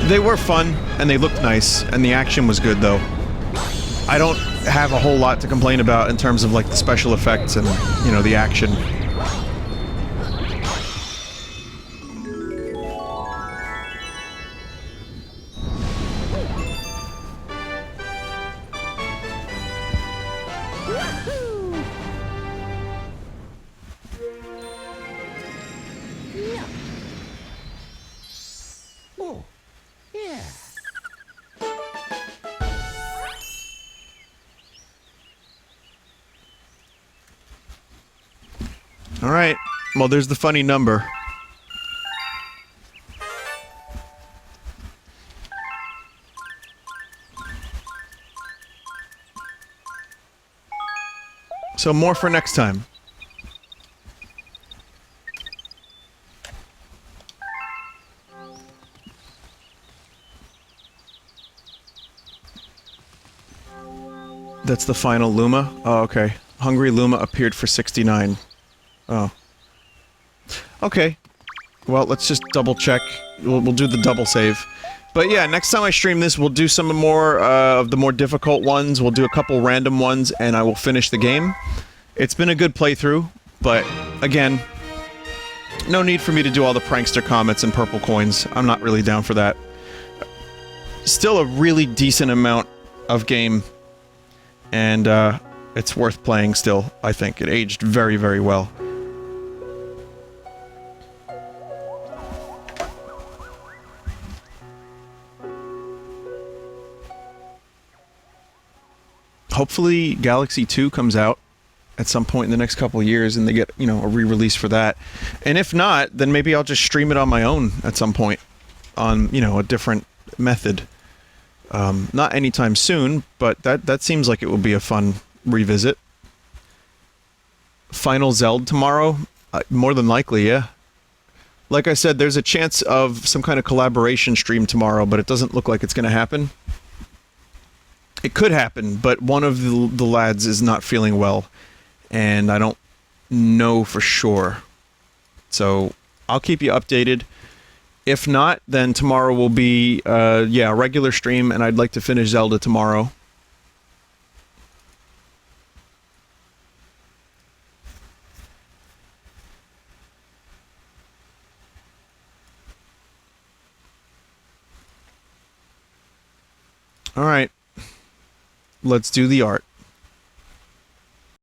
They were fun, and they looked nice, and the action was good, though. I don't have a whole lot to complain about in terms of, like, the special effects and, you know, the action. Alright, well, there's the funny number. So more for next time. That's the final Luma? Oh, okay. Hungry Luma appeared for 69. Oh. Okay. Well, let's just double check. We'll do the double save. But yeah, next time I stream this, we'll do some more of the more difficult ones. We'll do a couple random ones, and I will finish the game. It's been a good playthrough, but again, no need for me to do all the prankster comets and purple coins. I'm not really down for that. Still a really decent amount of game, and it's worth playing still, I think. It aged very, very well. Hopefully Galaxy 2 comes out at some point in the next couple of years and they get, you know, a re-release for that. And if not, then maybe I'll just stream it on my own at some point on, you know, a different method. Not anytime soon, but that seems like it will be a fun revisit. Final Zeld tomorrow? More than likely, yeah. Like I said, there's a chance of some kind of collaboration stream tomorrow, but it doesn't look like it's going to happen. It could happen, but one of the lads is not feeling well, and I don't know for sure. So I'll keep you updated. If not, then tomorrow will be a regular stream, and I'd like to finish Zelda tomorrow. All right. Let's do the art.